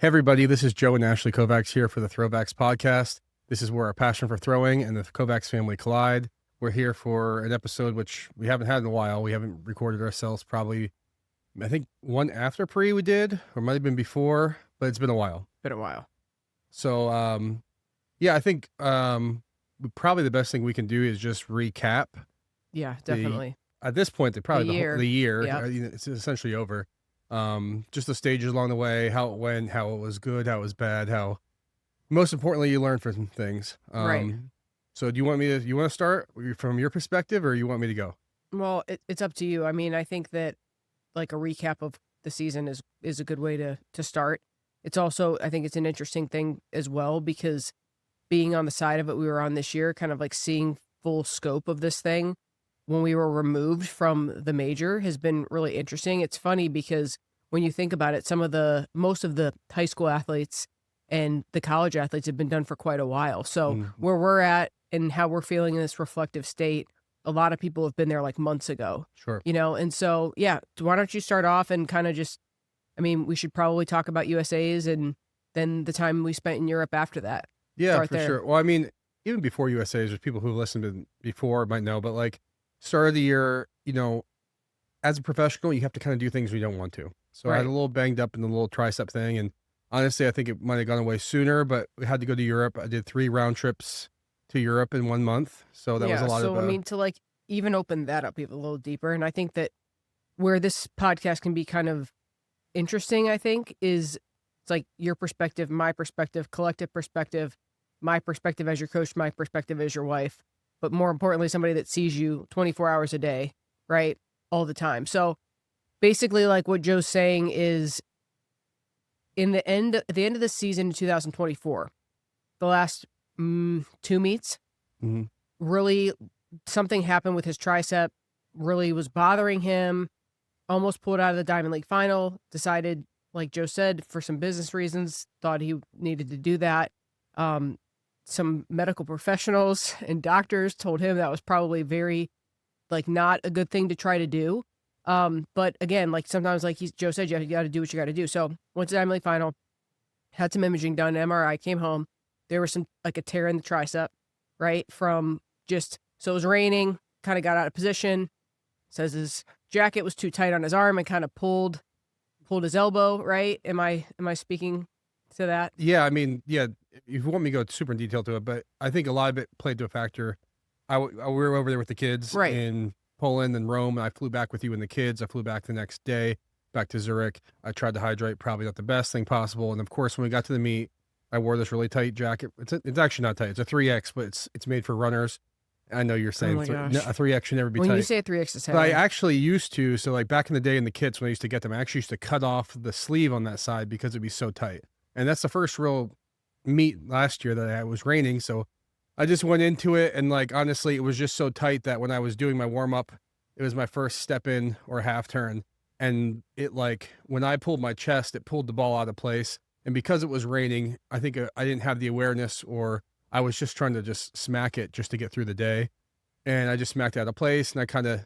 Hey everybody, this is Joe and Ashley Kovacs here for the THROvacs podcast. This is where our passion for throwing and the Kovacs family collide. We're here for an episode which we haven't had in a while. We haven't recorded ourselves probably, I think one after pre we did, or might have been before, but it's been a while. So, I think probably the best thing we can do is just recap. Yeah, definitely. At this point, the year, Yep. it's essentially over. Just the stages along the way, how it went, how it was good, how it was bad, how most importantly you learn from things. Right. So you want to start from your perspective, or you want me to go? Well, it's up to you. I mean, I think that like a recap of the season is a good way to start. It's also, I think it's an interesting thing as well, because being on the side of it we were on this year, kind of like seeing full scope of this thing when we were removed from the major has been really interesting. It's funny because when you think about it, most of the high school athletes and the college athletes have been done for quite a while. So where we're at and how we're feeling in this reflective state, a lot of people have been there like months ago. Sure. And so, yeah, why don't you start off and kind of just, I mean, we should probably talk about USA's and then the time we spent in Europe after that. Yeah, Start for there. sure. Well, I mean, even before USA's, there's people who listened before might know, but like start of the year, as a professional, you have to kind of do things we don't want to. So I had a little banged up in the little tricep thing. And honestly, I think it might have gone away sooner, but we had to go to Europe. I did 3 round trips to Europe in 1 month. So that was a lot of... I mean, to like even open that up even a little deeper. And I think that where this podcast can be kind of interesting, I think, is it's like your perspective, my perspective, collective perspective, my perspective as your coach, my perspective as your wife, but more importantly, somebody that sees you 24 hours a day, right? All the time. So basically, like what Joe's saying is at the end of the season in 2024, the last 2 meets, really something happened with his tricep, really was bothering him, almost pulled out of the Diamond League final, decided, like Joe said, for some business reasons, thought he needed to do that. Some medical professionals and doctors told him that was probably very, like, not a good thing to try to do. But again, like sometimes, like Joe said, you got to do what you got to do. So went to the Diamond League final, had some imaging done, MRI, came home. There was like a tear in the tricep, right? So it was raining, kind of got out of position. Says his jacket was too tight on his arm and kind of pulled his elbow, right? Am I speaking to that? Yeah, I mean, yeah, if you want me to go super in detail to it, but I think a lot of it played to a factor. We were over there with the kids in Poland and Rome, and I flew back with you and the kids. I flew back the next day, back to Zurich. I tried to hydrate, probably not the best thing possible. And of course, when we got to the meet, I wore this really tight jacket. It's actually not tight. It's a 3X, but it's made for runners. I know you're saying a 3X should never be tight. When you say a 3X, it's heavy. But I actually used to, so like back in the day in the kits when I used to get them, I actually used to cut off the sleeve on that side because it'd be so tight. And that's the first real meet last year that it was raining. So I just went into it, and like, honestly, it was just so tight that when I was doing my warm up, it was my first step in or half turn. And it, like, when I pulled my chest, it pulled the ball out of place. And because it was raining, I think I didn't have the awareness, or I was just trying to just smack it just to get through the day. And I just smacked it out of place, and I kind of,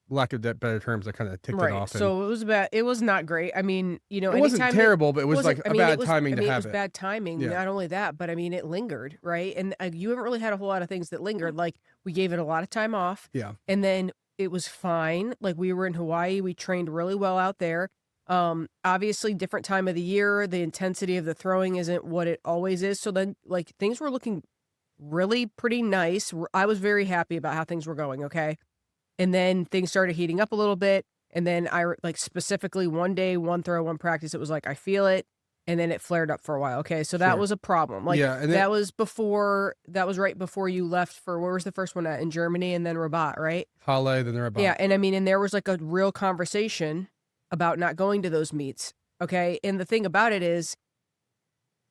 lack of better terms, I kind of ticked it off. So it was bad. It was not great. I mean, it wasn't terrible, but it was like bad timing to have it. It was bad timing. Yeah. Not only that, but I mean, it lingered, right? And you haven't really had a whole lot of things that lingered. Like, we gave it a lot of time off. Yeah. And then it was fine. Like, we were in Hawaii. We trained really well out there. Obviously, different time of the year. The intensity of the throwing isn't what it always is. So then, like, things were looking really pretty nice. I was very happy about how things were going. Okay. And then things started heating up a little bit. And then like specifically one day, one throw, one practice, it was like, I feel it. And then it flared up for a while. Okay. So that was a problem. Like, that was right before you left for, where was the first one at? In Germany, and then Rabat, right? Halle, then Rabat. Yeah. And I mean, and there was like a real conversation about not going to those meets. Okay. And the thing about it is,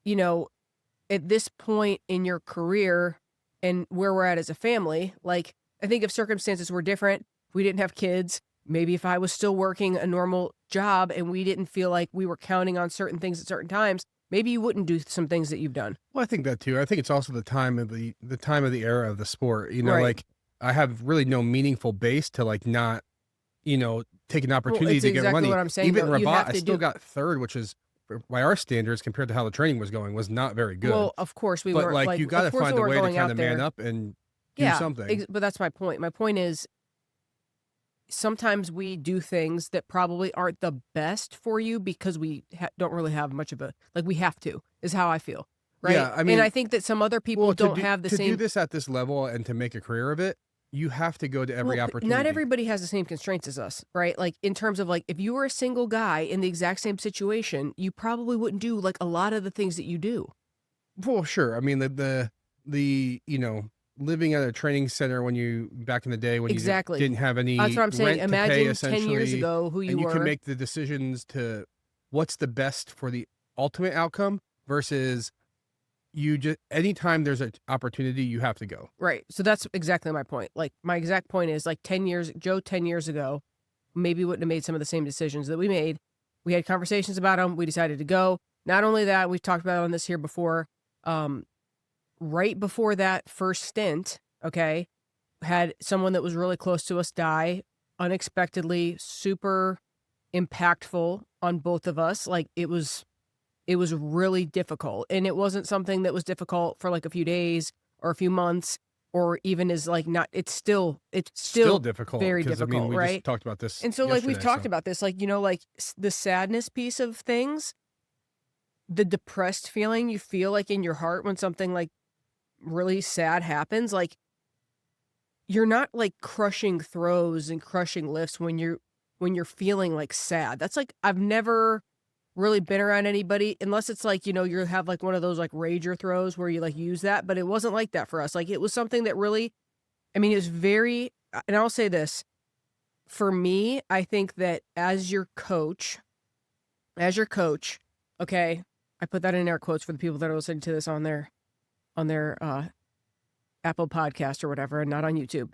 at this point in your career and where we're at as a family, like, I think if circumstances were different, if we didn't have kids, maybe if I was still working a normal job and we didn't feel like we were counting on certain things at certain times, maybe you wouldn't do some things that you've done. Well, I think that too. I think it's also the time of the era of the sport. Like, I have really no meaningful base to like not, take an opportunity to get money. What I'm saying. Even Rabat, I still got third, which is by our standards compared to how the training was going was not very good. Well, of course we But weren't like you got to find a way to kind of man up and do something. But that's my point. My point is sometimes we do things that probably aren't the best for you because we don't really have much of a, like we have to, is how I feel. Right. Yeah, I mean, and I think that some other people don't have the same. To do this at this level and to make a career of it, you have to go to every opportunity. Not everybody has the same constraints as us, right? Like in terms of like, if you were a single guy in the exact same situation, you probably wouldn't do like a lot of the things that you do. Well, sure. I mean, the you know, living at a training center when you back in the day when you didn't have any that's what I'm saying. rent Imagine to pay, 10 years ago who you were. You can make the decisions to what's the best for the ultimate outcome versus you just anytime there's an opportunity, you have to go. Right. So that's exactly my point. Like my exact point is like 10 years ago, maybe wouldn't have made some of the same decisions that we made. We had conversations about them. We decided to go. Not only that, we've talked about it on this here before. Right before that first stint, okay, had someone that was really close to us die unexpectedly, super impactful on both of us. Like it was really difficult, and it wasn't something that was difficult for like a few days or a few months or even is like not, it's still difficult, very difficult. I mean, we right. just talked about this. And so like we've talked about this, like, you know, like the sadness piece of things, the depressed feeling you feel like in your heart when something like really sad happens, like you're not like crushing throws and crushing lifts when you're feeling like sad. That's like, I've never really been around anybody unless it's like, you know, you have like one of those like rager throws where you like use that, but it wasn't like that for us. Like it was something that really, I mean, it was very, and I'll say this, for me, I think that as your coach, okay, I put that in air quotes for the people that are listening to this on their Apple podcast or whatever, and not on YouTube.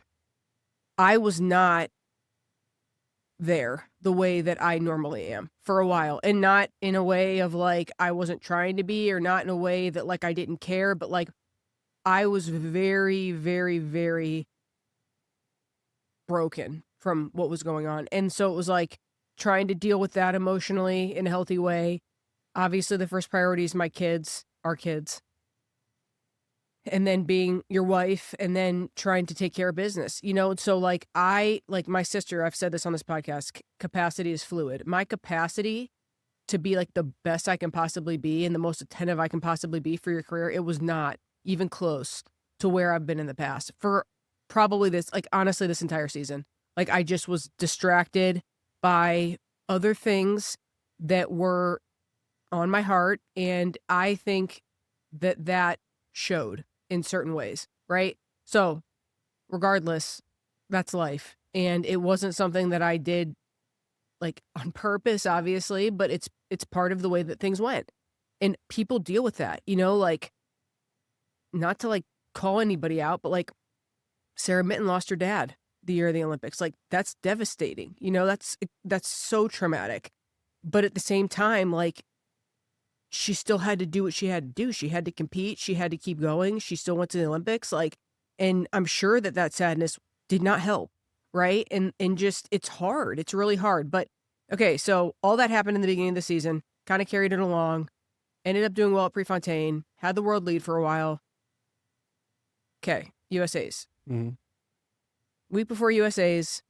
I was not there the way that I normally am for a while, and not in a way of like I wasn't trying to be, or not in a way that like I didn't care, but like I was very, very, very broken from what was going on. And so it was like trying to deal with that emotionally in a healthy way. Obviously the first priority is our kids, and then being your wife, and then trying to take care of business, you know? So like my sister, I've said this on this podcast, capacity is fluid. My capacity to be like the best I can possibly be and the most attentive I can possibly be for your career, it was not even close to where I've been in the past for probably this, like honestly, this entire season. Like I just was distracted by other things that were on my heart. And I think that showed in certain ways, right? So regardless, that's life. And it wasn't something that I did like on purpose, obviously, but it's part of the way that things went. And people deal with that, you know, like not to like call anybody out, but like Sarah Mitten lost her dad the year of the Olympics. Like that's devastating, you know, that's so traumatic. But at the same time, like she still had to do what she had to do. She had to compete. She had to keep going. She still went to the Olympics. Like, and I'm sure that sadness did not help. Right. And just, it's hard. It's really hard. But okay. So all that happened in the beginning of the season, kind of carried it along, ended up doing well at Prefontaine, had the world lead for a while. Okay. USA's. Mm-hmm. Week before USA's,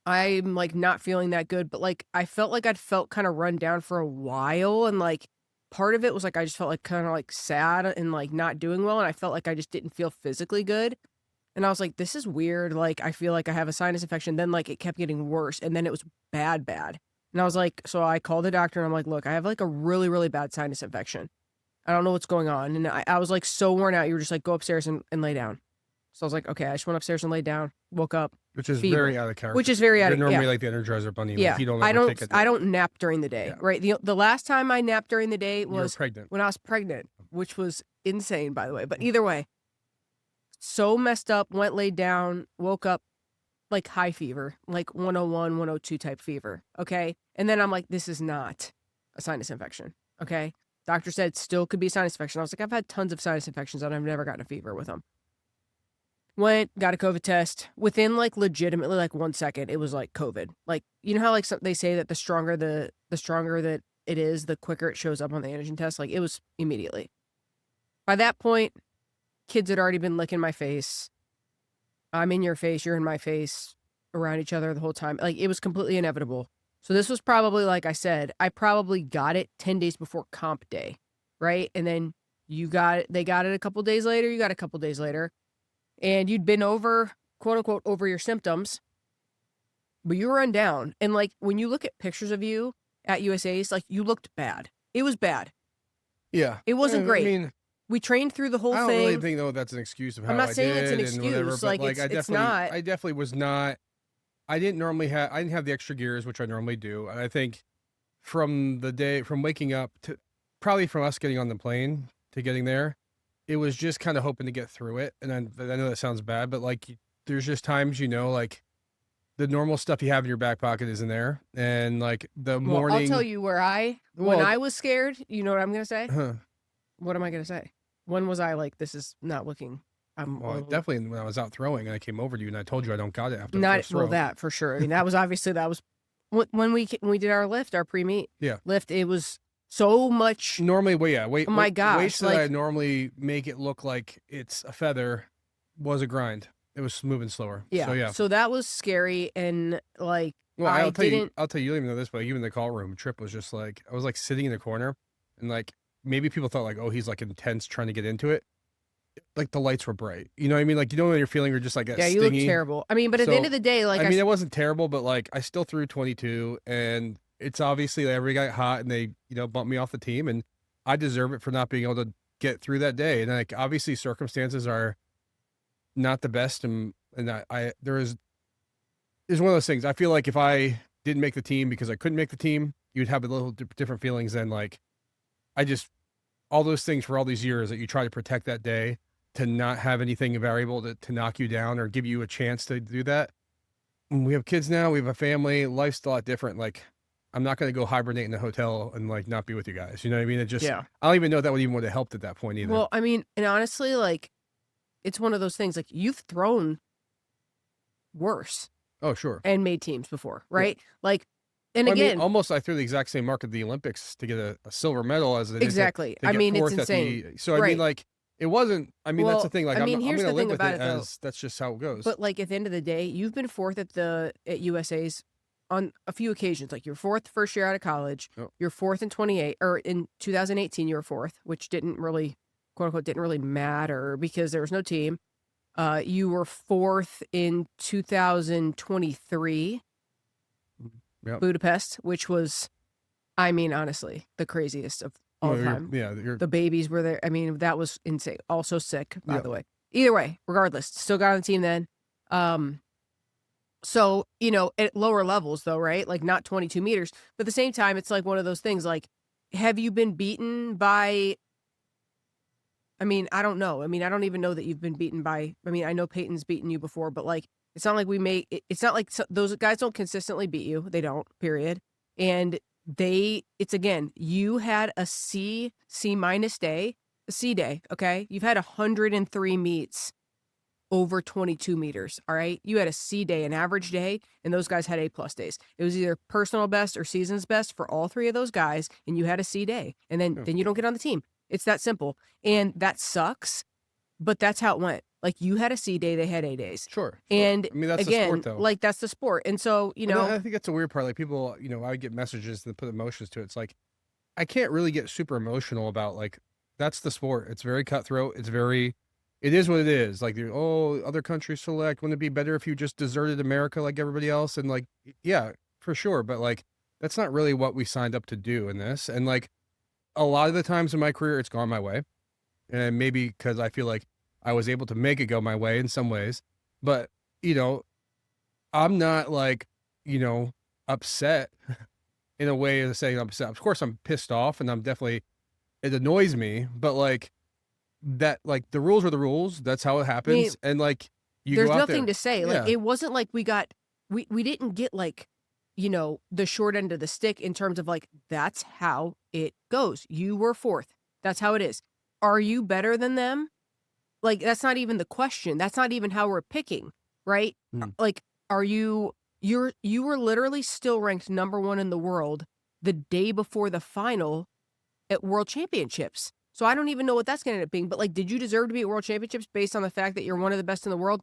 I'm like not feeling that good, but like I felt like I'd felt kind of run down for a while, and like part of it was like I just felt like kind of like sad and like not doing well, and I felt like I just didn't feel physically good. And I was like, this is weird. Like I feel like I have a sinus infection. Then like it kept getting worse, and then it was bad. And I was like, so I called the doctor and I'm like, look, I have like a really, really bad sinus infection. I don't know what's going on. And I was like so worn out. You were just like, go upstairs and lay down. So I was like, okay, I just went upstairs and laid down, woke up. Which is very out of character. Which is very out of character. Normally like the Energizer Bunny. Yeah. Like you don't I don't nap during the day, Yeah. right? The last time I napped during the day was pregnant. when I was pregnant, which was insane, by the way. But either way, so messed up, went laid down, woke up like high fever, like 101, 102 type fever, okay? And then I'm like, this is not a sinus infection, okay? Doctor said still could be a sinus infection. I was like, I've had tons of sinus infections and I've never gotten a fever with them. Went, got a COVID test. Within like legitimately like 1 second, it was like COVID. Like, you know how like they say that the stronger that it is, the quicker it shows up on the antigen test. Like, it was immediately. By that point, kids had already been licking my face. I'm in your face, you're in my face, around each other the whole time. Like, it was completely inevitable. So this was probably, like I said, I probably got it 10 days before comp day, right? And then they got it a couple days later, you got it a couple days later. And you'd been over, quote unquote, over your symptoms, but you were run down. And like, when you look at pictures of you at USA's, like, you looked bad. It was bad. Yeah. It wasn't great. I mean, we trained through the whole thing. I don't really think though that's an excuse of how I'm not I saying did it's an and excuse. whatever, but Like, it's not. I definitely was not. I didn't have the extra gears, which I normally do. And I think from waking up to probably from us getting on the plane to getting there, it was just kind of hoping to get through it. And I know that sounds bad, but like, there's just times, like the normal stuff you have in your back pocket isn't there. And like the morning. I'll tell you when I was scared, you know what I'm going to say? What am I going to say? When was I like, this is not looking, definitely when I was out throwing and I came over to you and I told you I don't got it after not, the first throw. well, that for sure. I mean, that was when we did our lift, our pre-meet lift, it was so much. Normally, oh my gosh. Weights that I normally make it look like it's a feather was a grind. It was moving slower. Yeah. So that was scary. And like, I'll tell you, you don't even know this, but even in the call room, Trip was just like, I was like sitting in the corner and like, maybe people thought like, oh, he's like intense trying to get into it. Like the lights were bright. You know what I mean? Like, when you're feeling, you're just like, yeah, you look terrible. I mean, but at the end of the day, like, it wasn't terrible, but like, I still threw 22 and it's obviously that everybody got hot and they, bumped me off the team and I deserve it for not being able to get through that day. And like, obviously circumstances are not the best. And there's one of those things. I feel like if I didn't make the team because I couldn't make the team, you'd have a little different feelings than like, all those things for all these years that you try to protect that day to not have anything variable to knock you down or give you a chance to do that. And we have kids now, we have a family, life's a lot different. Like, I'm not going to go hibernate in a hotel and like not be with you guys. You know what I mean? I don't even know that would have helped at that point either. Well, I mean, and honestly, like, it's one of those things, like, you've thrown worse. Oh, sure. And made teams before, right? Yeah. Like, and well, again, I threw the exact same mark at the Olympics to get a silver medal as it exactly. To get it's insane. So I mean, like, it wasn't. I mean, that's the thing. Like, I'm going to live with it as that's just how it goes. But like, at the end of the day, you've been fourth at USA's on a few occasions. Like, you're fourth first year out of college. Oh. You're fourth in 2018. You were fourth, which didn't really, quote unquote, matter because there was no team. You were fourth in 2023. Yep. Budapest, which was, I mean, honestly, the craziest of all time. The babies were there. I mean, that was insane. Also sick, by the way. Either way, regardless, still got on the team then. So, at lower levels though, right? Like, not 22 meters, but at the same time, it's like one of those things, like, have you been beaten by, I mean, I don't know. I mean, I don't even know that you've been beaten by, I mean, I know Peyton's beaten you before, but like, it's not like it's not like those guys don't consistently beat you. They don't, period. And it's again, you had a C minus day, a C day, okay? You've had 103 meets over 22 meters, all right? You had a C day, an average day, and those guys had A+ days. It was either personal best or season's best for all three of those guys, and you had a C day. And then you don't get on the team. It's that simple. And that sucks, but that's how it went. Like, you had a C day, they had A days. Sure. And I mean, that's again, the sport, though. like, that's the sport. And so, I think that's a weird part. Like, people, I would get messages that put emotions to it. It's like, I can't really get super emotional about, like, that's the sport. It's very cutthroat. It is what it is. Like, other countries select. Wouldn't it be better if you just deserted America like everybody else? And like, yeah, for sure. But like, that's not really what we signed up to do in this. And like, a lot of the times in my career, it's gone my way. And maybe because I feel like I was able to make it go my way in some ways, but I'm not like, upset in a way of saying I'm upset. Of course I'm pissed off and it annoys me, but like that, like the rules are the rules. That's how it happens. And like, there's nothing to say. Like, it wasn't like we didn't get like, the short end of the stick in terms of like, that's how it goes. You were fourth. That's how it is. Are you better than them? Like, that's not even the question. That's not even how we're picking, right? Like, you were literally still ranked number 1 in the world the day before the final at World Championships. So I don't even know what that's going to end up being. But like, did you deserve to be at World Championships based on the fact that you're one of the best in the world?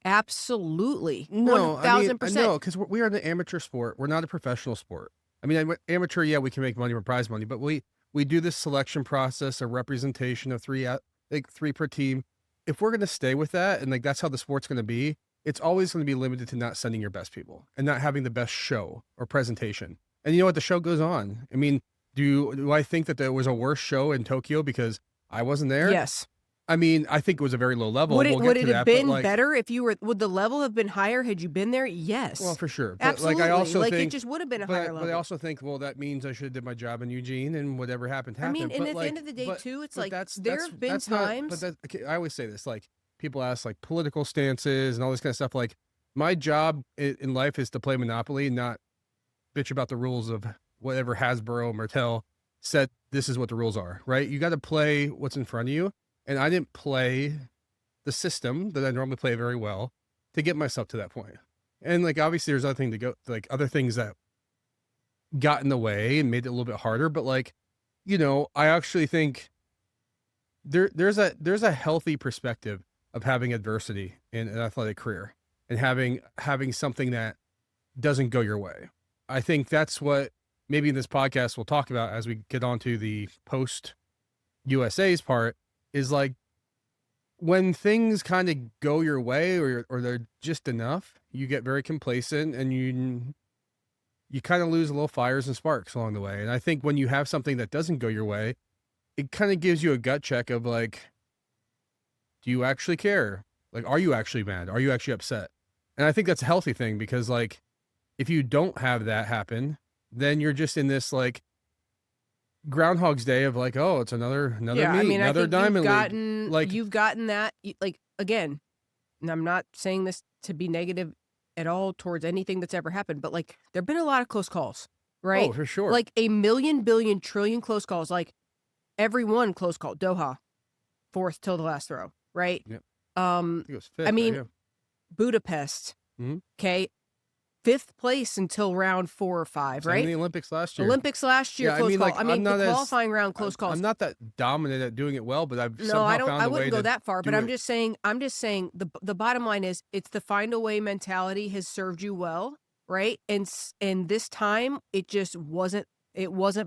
Absolutely. No, I mean, 1000%. no, because we are an amateur sport. We're not a professional sport. I mean, amateur, yeah, we can make money or prize money, but we do this selection process, a representation of three per team. If we're going to stay with that, and like that's how the sport's going to be, it's always going to be limited to not sending your best people and not having the best show or presentation. And you know what? The show goes on. I mean, do I think that there was a worse show in Tokyo because I wasn't there? Yes. I mean, I think it was a very low level. Would We'll it have been better if you were? Would the level have been higher had you been there? Yes. Well, for sure. But absolutely. like I also like think it just would have been a higher level. But I also think, well, that means I should have did my job in Eugene, and whatever happened. I mean, and but at like, the end of the day, too, it's like there have been that's times. Not, but I always say this: like people ask like political stances and all this kind of stuff. Like my job in life is to play Monopoly, not bitch about the rules of whatever Hasbro or Mattel said. This is what the rules are, right? You got to play what's in front of you. And I didn't play the system that I normally play very well to get myself to that point. And like, obviously there's other things that got in the way and made it a little bit harder. But like, you know, I actually think there's a healthy perspective of having adversity in an athletic career and having something that doesn't go your way. I think that's what maybe in this podcast we'll talk about as we get onto the post USA's part. Is like when things kind of go your way or they're just enough, you get very complacent and you kind of lose a little fires and sparks along the way. And I think when you have something that doesn't go your way, it kind of gives you a gut check of like, do you actually care? Like, are you actually mad? Are you actually upset? And I think that's a healthy thing because like, if you don't have that happen, then you're just in this like Groundhog's Day of like, oh, it's another meet, I mean, another diamond league. Like you've gotten that, like, again, and I'm not saying this to be negative at all towards anything that's ever happened, but like there've been a lot of close calls, right? Oh, for sure. Like a million, billion, trillion close calls, like every one close call. Doha, 4th till the last throw, right? Yep. I mean, yeah. Budapest, okay, 5th place until round 4 or 5, right? In the Olympics last year. Close call. Like, I mean, the qualifying round, close calls. I'm not that dominant at doing it well, but I've somehow I found a way wouldn't go that far, but I'm it. just saying the bottom line is it's the find a way mentality has served you well, right? And this time it just wasn't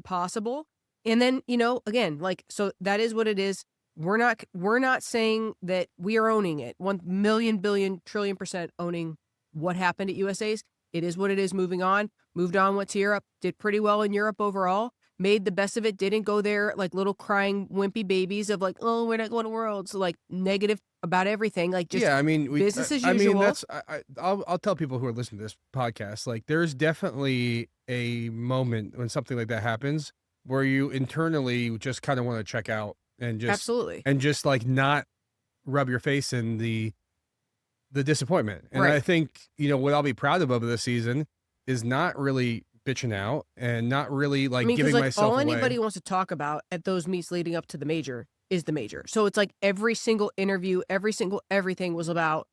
possible. And then, you know, again, like, so that is what it is. We're not saying that we are owning it. 1 million, billion, trillion % owning what happened at USA's. It is what it is. Moved on, went to Europe, did pretty well in Europe overall, made the best of it, didn't go there like little crying wimpy babies of like, oh, we're not going to Worlds, so like negative about everything, like just I mean, business as usual. usual. I mean, I'll tell people who are listening to this podcast, like there's definitely a moment when something like that happens where you internally just kind of want to check out and just absolutely and just like not rub your face in the disappointment. And right. I think, you know, what I'll be proud of this season is not really bitching out and not really like giving myself all away. Anybody wants to talk about at those meets leading up to the major is the major. So it's like every single interview, every single everything was about,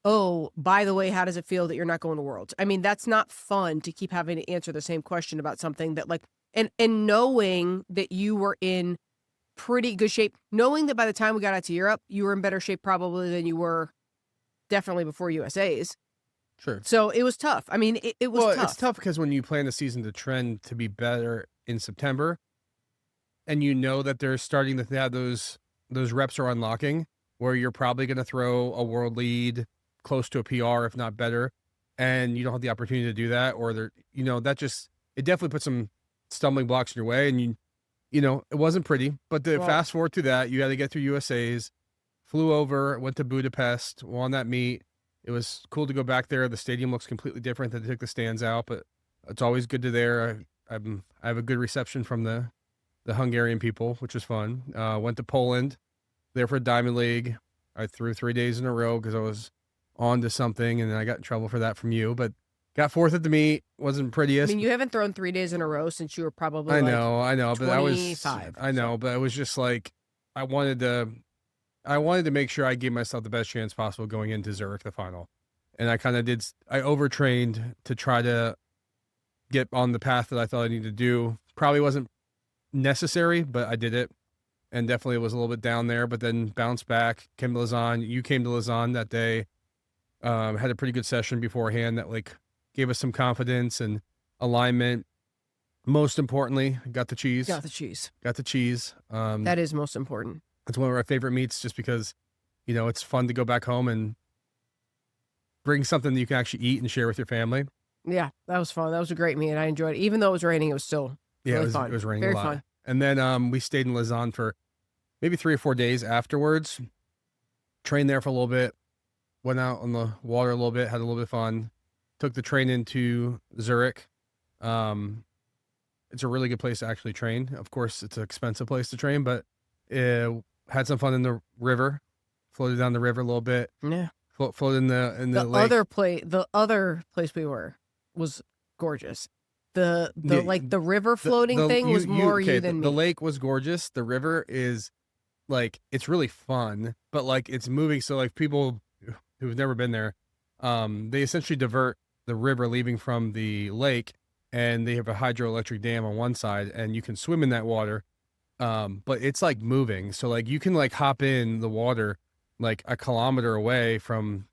oh, by the way, how does it feel that you're not going to Worlds? I mean, that's not fun to keep having to answer the same question about something that like, and knowing that you were in pretty good shape, knowing that by the time we got out to Europe, you were in better shape probably than you were definitely before USA's. Sure. So it was tough. I mean, it was tough. It's tough because when you plan the season to trend to be better in September and you know that they're starting to have those reps are unlocking where you're probably going to throw a world lead close to a PR, if not better, and you don't have the opportunity to do that, or that just, it definitely puts some stumbling blocks in your way. And you know, it wasn't pretty, but fast forward to that, you had to get through USA's, flew over, went to Budapest, won that meet. It was cool to go back there. The stadium looks completely different. They took the stands out, but it's always good to there. I have a good reception from the Hungarian people, which was fun. Went to Poland, there for a Diamond League. I threw 3 days in a row because I was on to something, and then I got in trouble for that from you. But got 4th at the meet. Wasn't prettiest. I mean, you haven't thrown 3 days in a row since you were probably I know, but I was 25. but it was just like I wanted to make sure I gave myself the best chance possible going into Zurich, the final. And I kind of I overtrained to try to get on the path that I thought I needed to do. Probably wasn't necessary, but I did it, and definitely was a little bit down there, but then bounced back, came to Lausanne. You came to Lausanne that day, had a pretty good session beforehand that like gave us some confidence and alignment. Most importantly, got the cheese. Got the cheese. Got the cheese. That is most important. It's one of our favorite meats just because, you know, it's fun to go back home and bring something that you can actually eat and share with your family. Yeah, that was fun. That was a great meet. I enjoyed it. Even though it was raining, it was still really fun. It was raining Very a lot. fun. And then we stayed in Lausanne for maybe 3 or 4 days afterwards. Trained there for a little bit. Went out on the water a little bit. Had a little bit of fun. Took the train into Zurich. It's a really good place to actually train. Of course, it's an expensive place to train, but had some fun in the river. Floated down the river a little bit. Yeah. Floated in the lake. The other place we were was gorgeous. The river floating thing was more you than me. The lake was gorgeous. The river is like, it's really fun, but like it's moving. So like people who've never been there, they essentially divert the river leaving from the lake, and they have a hydroelectric dam on one side, and you can swim in that water. But it's like moving. So like you can like hop in the water like a kilometer away from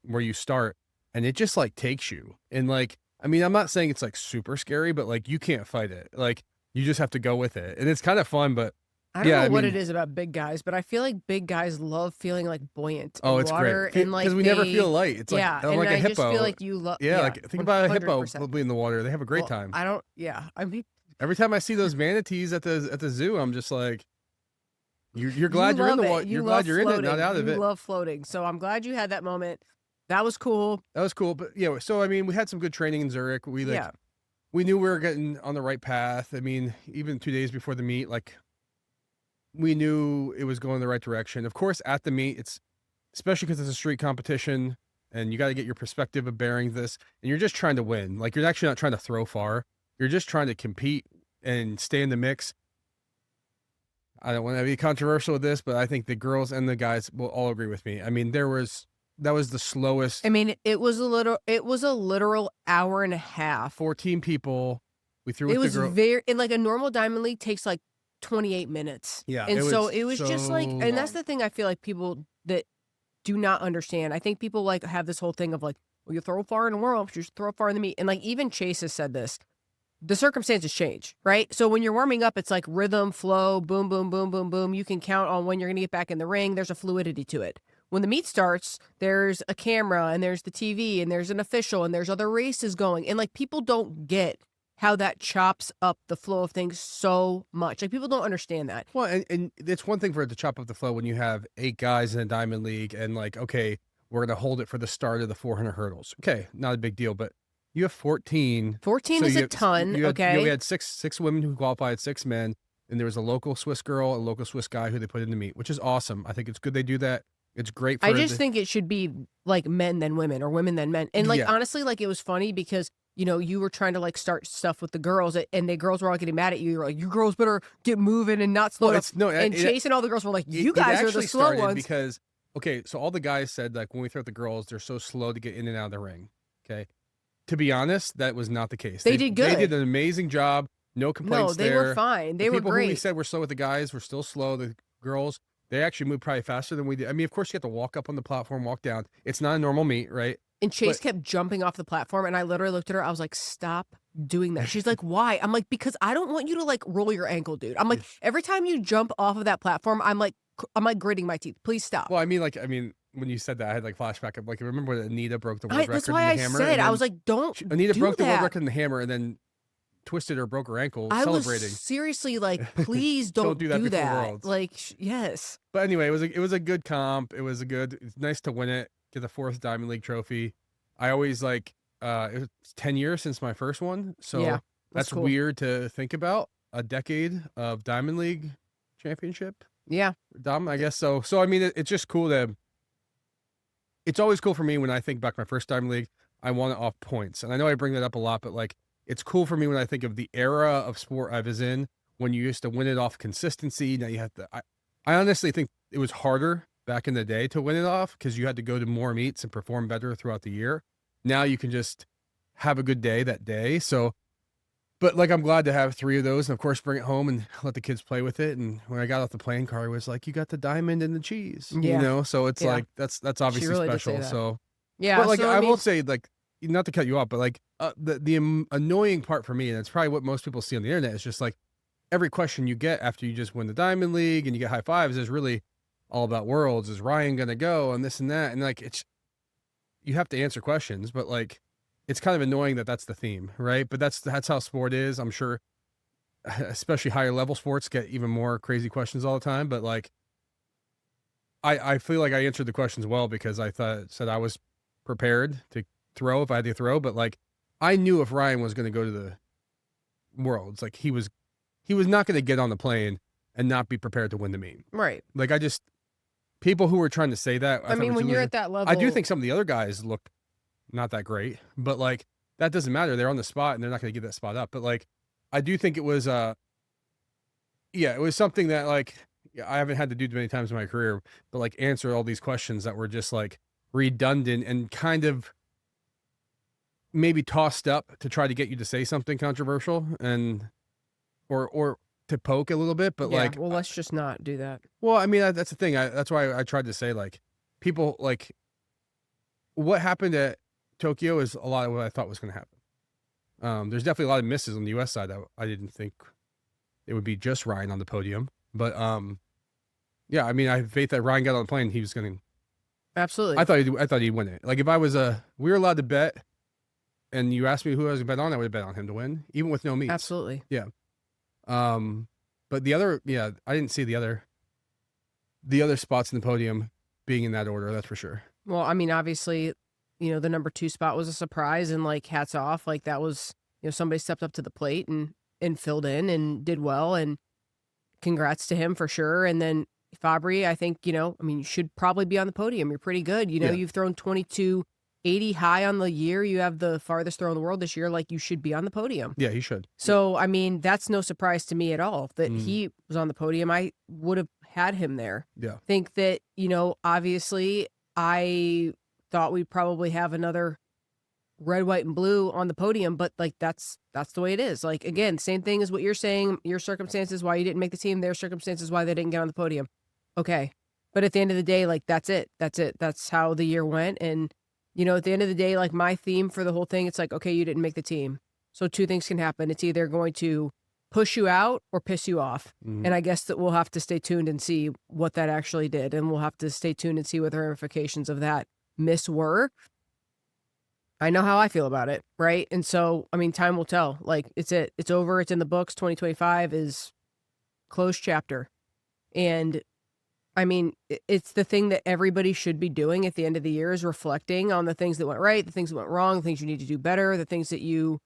where you start, and it just like takes you. And like, I mean, I'm not saying it's like super scary, but like you can't fight it. Like you just have to go with it. And it's kind of fun, but I don't know what it is about big guys, but I feel like big guys love feeling like buoyant in it's water. great. And like because we never feel light. It's like, and like a hippo. Just feel like you love. Like think about a hippo 100%. probably in the water. They have a great time. I mean, every time I see those manatees at the zoo, I'm just like, you're glad you're in the water. You're glad you're in it, not out of it. You love floating. So I'm glad you had that moment. That was cool. But yeah, so I mean, we had some good training in Zurich. We knew we were getting on the right path. I mean, even 2 days before the meet, like we knew it was going the right direction. Of course, at the meet, it's especially because it's a street competition and you got to get your perspective of bearing this, and you're just trying to win. Like you're actually not trying to throw far. You're just trying to compete and stay in the mix. I don't want to be controversial with this, but I think the girls and the guys will all agree with me. I mean, that was the slowest. I mean, it was a literal hour and a half. 14 people. We threw with the girl. It was in like a normal Diamond League takes like 28 minutes. Yeah. And so it was just like, and that's the thing I feel like people that do not understand. I think people like have this whole thing of like, well, you throw far in the world, but you throw far in the meet. And like even Chase has said this. The circumstances change, right? So when you're warming up, it's like rhythm, flow, boom, boom, boom, boom, boom. You can count on when you're going to get back in the ring. There's a fluidity to it. When the meet starts, there's a camera and there's the TV and there's an official and there's other races going. And like people don't get how that chops up the flow of things so much. Like people don't understand that. Well, and it's one thing for it to chop up the flow when you have 8 guys in a Diamond League and like, okay, we're going to hold it for the start of the 400 hurdles. Okay, not a big deal, but you have 14. 14 is a ton, okay? We had six women who qualified, 6 men, and there was a local Swiss girl, a local Swiss guy who they put in the meet, which is awesome. I think it's good they do that. It's great for I just think it should be like men then women or women then men. And like honestly, like it was funny because you know, you were trying to like start stuff with the girls and the girls were all getting mad at you. You're like, you girls better get moving and not slow down. And Chase and all the girls were like, you guys are the slow ones. Because, okay, so all the guys said like when we throw out the girls, they're so slow to get in and out of the ring. Okay. To be honest, that was not the case. They did good. They did an amazing job. No complaints there. No, they were fine. They were great. People who we said were slow with the guys were still slow. The girls, they actually moved probably faster than we did. I mean, of course, you have to walk up on the platform, walk down. It's not a normal meet, right? And Chase kept jumping off the platform, and I literally looked at her. I was like, stop doing that. She's like, why? I'm like, because I don't want you to like roll your ankle, dude. I'm like, every time you jump off of that platform, I'm like gritting my teeth. Please stop. Well, I mean, when you said that, I had like flashback of like, remember when Anita broke the world record that's why in the hammer? Said, I was like, don't Anita broke that. the world record in the hammer and then twisted or broke her ankle celebrating. Was seriously like, please don't do that. Like, yes. But anyway, it was a good comp. It's nice to win it, get the 4th Diamond League trophy. I always like, it was 10 years since my first one. So that's cool. Weird to think about, a decade of Diamond League championship. Yeah. I guess so. So, I mean, it's just cool it's always cool for me when I think back my first Diamond League, I won it off points. And I know I bring that up a lot, but like, it's cool for me when I think of the era of sport I was in, when you used to win it off consistency. Now you have to, I honestly think it was harder back in the day to win it off because you had to go to more meets and perform better throughout the year. Now you can just have a good day that day. So But like, I'm glad to have 3 of those, and of course, bring it home and let the kids play with it. And when I got off the plane, Carly was like, "You got the diamond and the cheese," you Yeah. know. So it's Yeah. like that's She obviously really did say special. that. So, Yeah. but like, So I I will mean, say, like, not to cut you off, but like, the annoying part for me, and it's probably what most people see on the internet, is just like every question you get after you just win the Diamond League and you get high fives is really all about worlds. Is Ryan gonna go and this and that? And like, it's you have to answer questions, but like, it's kind of annoying that that's the theme, right? But that's how sport is. I'm sure, especially higher level sports get even more crazy questions all the time. But like, I feel like I answered the questions well because I said I was prepared to throw if I had to throw. But like, I knew if Ryan was going to go to the worlds, like he was not going to get on the plane and not be prepared to win the meet. right. Like, people who were trying to say that, I thought mean, was when you're delusional. at that level, I do think some of the other guys look not that great, but like, that doesn't matter. They're on the spot and they're not going to give that spot up. But like, I do think it was, yeah, it was something that like, I haven't had to do many times in my career, but like, answer all these questions that were just like redundant and kind of maybe tossed up to try to get you to say something controversial and or to poke a little bit. But yeah. like, Well, let's just not do that. well, I mean, that's the thing. That's why I tried to say, like, people like what happened at Tokyo is a lot of what I thought was going to happen. There's definitely a lot of misses on the U.S. side that I didn't think it would be just Ryan on the podium. But yeah, I mean, I have faith that Ryan got on the plane. He was going to. Absolutely. I thought he'd win it. Like, if I was we were allowed to bet, and you asked me who I was going to bet on, I would have bet on him to win, even with no meets. Absolutely. Yeah. But the other, yeah, I didn't see the other spots in the podium being in that order. That's for sure. Well, I mean, obviously, you know, the number 2 spot was a surprise, and like, hats off. Like, that was, you know, somebody stepped up to the plate and filled in and did well, and congrats to him for sure. And then Fabry, I think, you know, I mean, you should probably be on the podium. You're pretty good. You know, Yeah. You've thrown 2280 high on the year. You have the farthest throw in the world this year. Like, you should be on the podium. Yeah, he should. So, I mean, that's no surprise to me at all that Mm. he was on the podium. I would have had him there. Yeah. Think that, you know, obviously I thought we'd probably have another red, white, and blue on the podium, but like, that's the way it is. Like, again, same thing as what you're saying, your circumstances, why you didn't make the team, their circumstances, why they didn't get on the podium. Okay. But at the end of the day, like, that's it. That's how the year went. And, you know, at the end of the day, like, my theme for the whole thing, it's like, okay, you didn't make the team. So 2 things can happen. It's either going to push you out or piss you off. Mhm. And I guess that we'll have to stay tuned and see what that actually did. And we'll have to stay tuned and see what the ramifications of that miss were. I know how I feel about it, right? And so, I mean, time will tell. Like, it's over. It's in the books. 2025 is closed chapter. And I mean, it's the thing that everybody should be doing at the end of the year, is reflecting on the things that went right, the things that went wrong, the things you need to do better, the things that you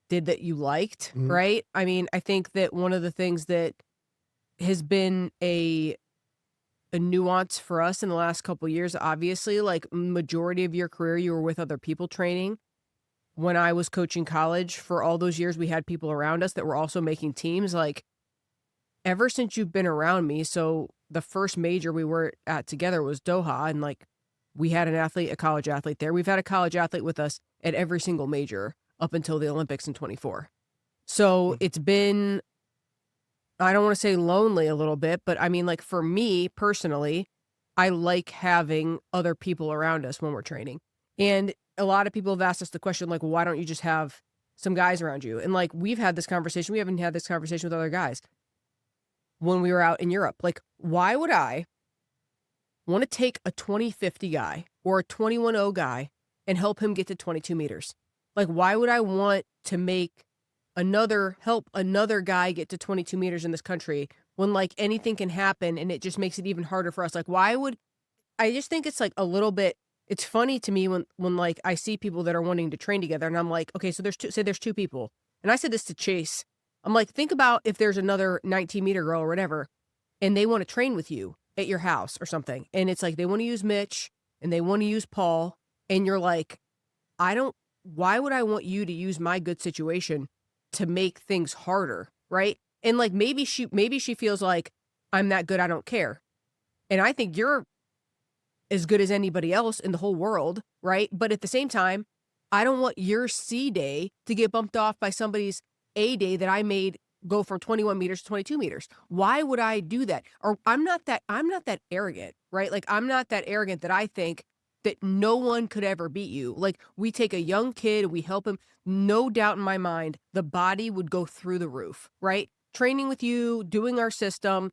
did that you liked, Mhm. right? I mean, I think that one of the things that has been a nuance for us in the last couple of years, obviously, like, majority of your career, you were with other people training. When I was coaching college for all those years, we had people around us that were also making teams. Like, ever since you've been around me, so the first major we were at together was Doha, and like, we had a college athlete there. We've had a college athlete with us at every single major up until the Olympics in 24. So it's been, I don't want to say lonely a little bit, but I mean, like, for me personally, I like having other people around us when we're training. And a lot of people have asked us the question, like, well, why don't you just have some guys around you? And like, we've had this conversation. We haven't had this conversation with other guys when we were out in Europe. Like, why would I want to take a 2050 guy or a 21-0 guy and help him get to 22 meters? Like, why would I want to help another guy get to 22 meters in this country when, like, anything can happen and it just makes it even harder for us? Like, I just think it's like a little bit, it's funny to me when like, I see people that are wanting to train together and I'm like, okay, so there's 2 people. And I said this to Chase. I'm like, think about if there's another 19-meter girl or whatever, and they want to train with you at your house or something. And it's like, they want to use Mitch and they want to use Paul. And you're like, why would I want you to use my good situation to make things harder? Right. And like, maybe she feels like I'm that good, I don't care. And I think you're as good as anybody else in the whole world. Right. But at the same time, I don't want your C day to get bumped off by somebody's A day that I made go from 21 meters to 22 meters. Why would I do that? Or I'm not that arrogant, right? Like, I'm not that arrogant that I think that no one could ever beat you. Like, we take a young kid, we help him. No doubt in my mind, the body would go through the roof, right? Training with you, doing our system,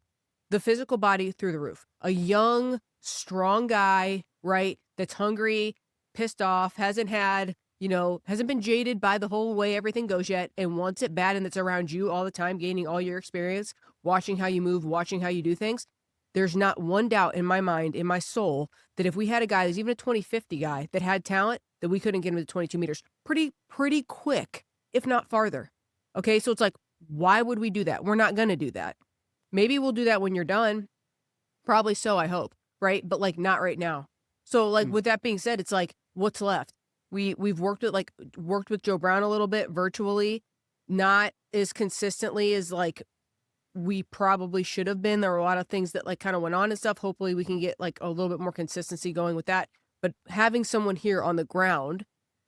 the physical body through the roof. A young, strong guy, right? That's hungry, pissed off, hasn't been jaded by the whole way everything goes yet, and wants it bad, and it's around you all the time, gaining all your experience, watching how you move, watching how you do things. There's not one doubt in my mind, in my soul, that if we had a guy that's even a 2050 guy that had talent, that we couldn't get him to 22 meters pretty quick, if not farther. Okay, so it's like, why would we do that? We're not going to do that. Maybe we'll do that when you're done. Probably so, I hope, right? But like, not right now. So like, with that being said, it's like, what's left? We've worked with Joe Brown a little bit virtually, not as consistently as like we probably should have been. There were a lot of things that like kind of went on and stuff. Hopefully we can get like a little bit more consistency going with that. But having someone here on the ground,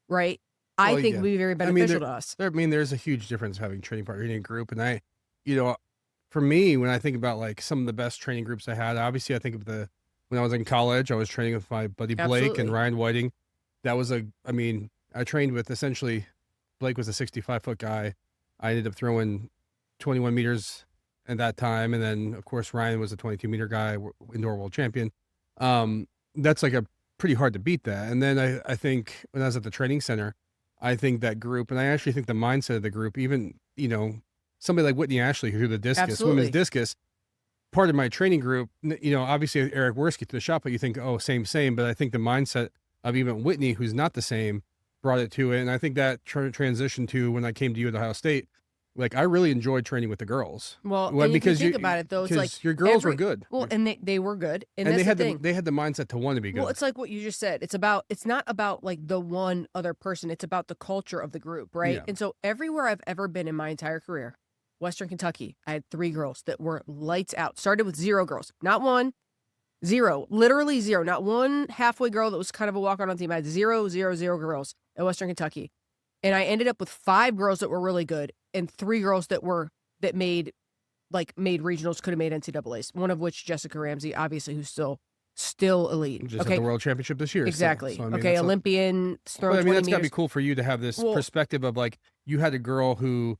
right, I think would be very beneficial to us. There's a huge difference having a training partner in a group. And for me, when I think about like some of the best training groups I had, obviously I think of when I was in college, I was training with my buddy Blake and Ryan Whiting. That was I trained with essentially, Blake was a 65-foot guy. I ended up throwing 21 meters at that time. And then of course, Ryan was a 22-meter guy, indoor world champion. That's like a pretty hard to beat that. And then I think when I was at the training center, I think that group, and I actually think the mindset of the group, even, somebody like Whitney Ashley, who threw the discus, women's discus, part of my training group, obviously Eric Worski to the shot, but you think, oh, same. But I think the mindset of even Whitney, who's not the same, brought it to it. And I think that transition to when I came to you at Ohio State, like I really enjoyed training with the girls. Well, because if you think about it though, it's like your girls were good. Well, and they were good. And they had the mindset to want to be good. Well, it's like what you just said. It's not about like the one other person. It's about the culture of the group, right? Yeah. And so everywhere I've ever been in my entire career, Western Kentucky, I had 3 girls that were lights out. Started with 0 girls, not 1, 0, literally 0, not one halfway girl that was kind of a walk-on team. I had 0 girls at Western Kentucky. And I ended up with 5 girls that were really good and 3 girls that made regionals, could have made NCAAs. One of which, Jessica Ramsey, obviously, who's still elite. Just at the World Championship this year. Exactly. So Olympian. But that's got to be cool for you to have this perspective of like, you had a girl who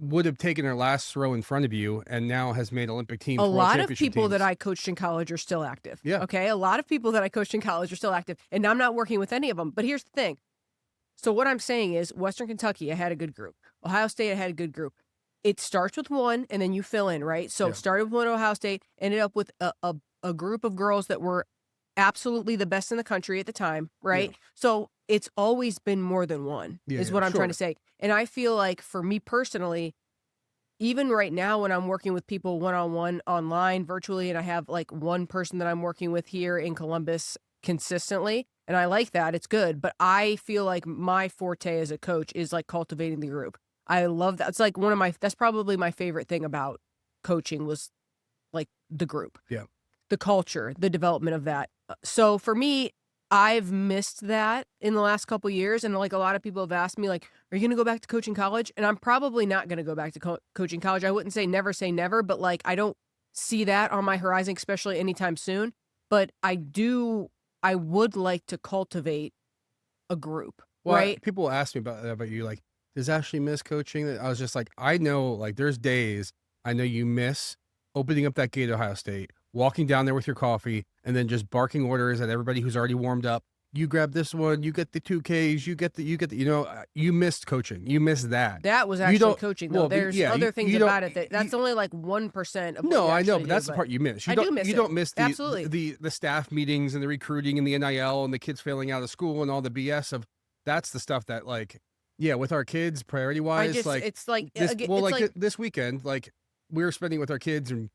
would have taken her last throw in front of you and now has made Olympic teams. A lot of people that I coached in college are still active. Yeah. Okay. A lot of people that I coached in college are still active, and I'm not working with any of them. But here's the thing. So what I'm saying is, Western Kentucky, I had a good group. Ohio State, I had a good group. It starts with one, and then you fill in, right? So started with one at Ohio State, ended up with a group of girls that were absolutely the best in the country at the time, right? Yeah. So it's always been more than one, is what I'm trying to say. And I feel like for me personally, even right now when I'm working with people one-on-one online, virtually, and I have like one person that I'm working with here in Columbus consistently, and I like that, it's good, but I feel like my forte as a coach is like cultivating the group. I love that. It's like that's probably my favorite thing about coaching was like the group. Yeah. The culture, the development of that. So for me, I've missed that in the last couple of years. And like a lot of people have asked me, like, are you going to go back to coaching college? And I'm probably not going to go back to coaching college. I wouldn't say never, but like, I don't see that on my horizon, especially anytime soon. But I would like to cultivate a group, right? People ask me about you, like, does Ashley miss coaching? I was just like, I know, like, there's days I know you miss opening up that gate at Ohio State, walking down there with your coffee, and then just barking orders at everybody who's already warmed up. You grab this one, you get the 2Ks, you missed coaching. You missed that. That was actually coaching, though. There's other things about it that's only like 1% of what No, I know, but that's the part you miss. You don't miss Absolutely. the staff meetings and the recruiting and the NIL and the kids failing out of school and all the BS of that's the stuff that like, with our kids, priority wise, this weekend, like we were spending with our kids and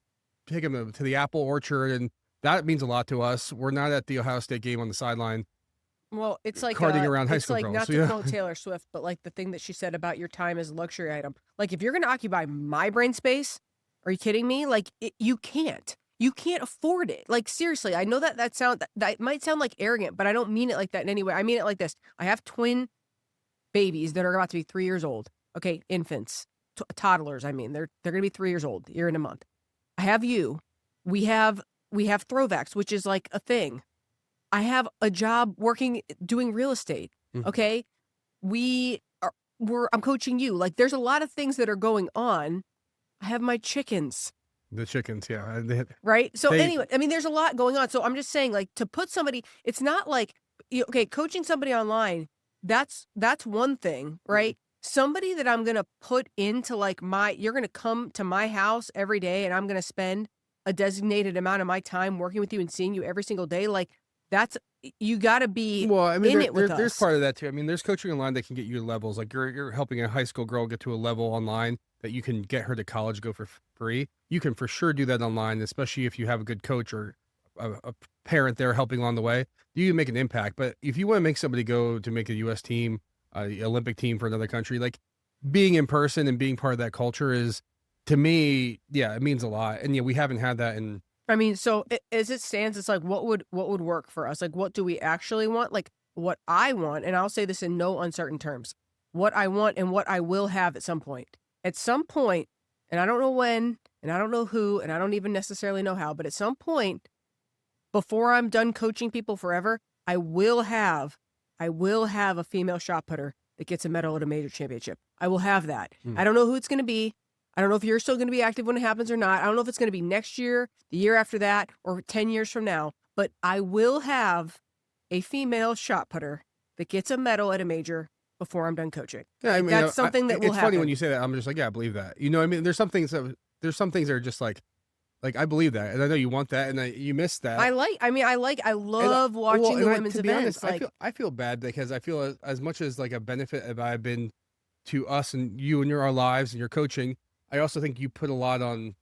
taking them to the apple orchard, and that means a lot to us. We're not at the Ohio State game on the sideline. Well, it's like carting around high school girls. Not to quote Taylor Swift, but like the thing that she said about your time as a luxury item. Like if you're going to occupy my brain space, are you kidding me? Like you can't afford it. Like seriously, I know that might sound like arrogant, but I don't mean it like that in any way. I mean it like this. I have twin babies that are about to be 3 years old. Okay, infants, toddlers. I mean, they're going to be 3 years old here in a month. I have you. We have THROvacs, which is like a thing. I have a job doing real estate. Mhm. Okay, I'm coaching you. Like, there's a lot of things that are going on. I have my chickens. The chickens, yeah. Right. So They- anyway, I mean, there's a lot going on. So I'm just saying, like, to put somebody, it's not like, okay, coaching somebody online, that's one thing, right? Somebody that I'm going to put into like you're going to come to my house every day and I'm going to spend a designated amount of my time working with you and seeing you every single day. Like, you got to be Well, I mean, in it with us. there's part of that too. I mean, there's coaching online that can get you levels. Like you're helping a high school girl get to a level online that you can get her to college, go for free. You can for sure do that online, especially if you have a good coach or a parent there helping along the way. You can make an impact. But if you want to make somebody go to make a U.S. team, Olympic team for another country, like being in person and being part of that culture is, to me, yeah, it means a lot. And yeah, we haven't had that in. I mean, so as it stands, it's like, what would work for us? Like, what do we actually want? Like, what I want, and I'll say this in no uncertain terms, what I want and what I will have at some point. At some point, and I don't know when, and I don't know who, and I don't even necessarily know how, but at some point, before I'm done coaching people forever, I will have a female shot putter that gets a medal at a major championship. I will have that. I don't know who it's going to be. I don't know if you're still going to be active when it happens or not. I don't know if it's going to be next year, the year after that, or 10 years from now. But I will have a female shot putter that gets a medal at a major before I'm done coaching. Yeah, I mean, that's something that will happen. It's funny when you say that. I'm just like, yeah, I believe that. You know, I mean, there's some things that are just like I believe that, and I know you want that, and you miss that. I love watching the women's to be events. Honest, I feel bad because I feel as much as like a benefit have I been to us and you and our lives and your coaching. I also think you had a lot of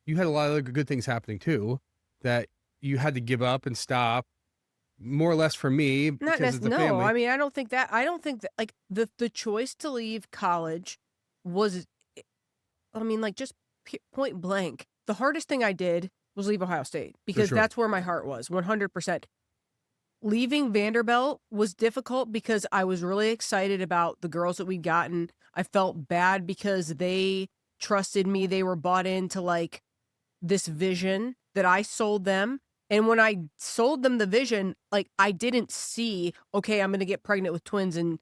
other good things happening too, that you had to give up and stop, more or less for me. Not necessarily. No, I mean, I don't think that like the choice to leave college was, I mean, like just point blank. The hardest thing I did was leave Ohio State because that's where my heart was, 100%. Leaving Vanderbilt was difficult because I was really excited about the girls that we'd gotten. I felt bad because they trusted me. They were bought into like this vision that I sold them. And when I sold them the vision, like I didn't see, okay, I'm going to get pregnant with twins in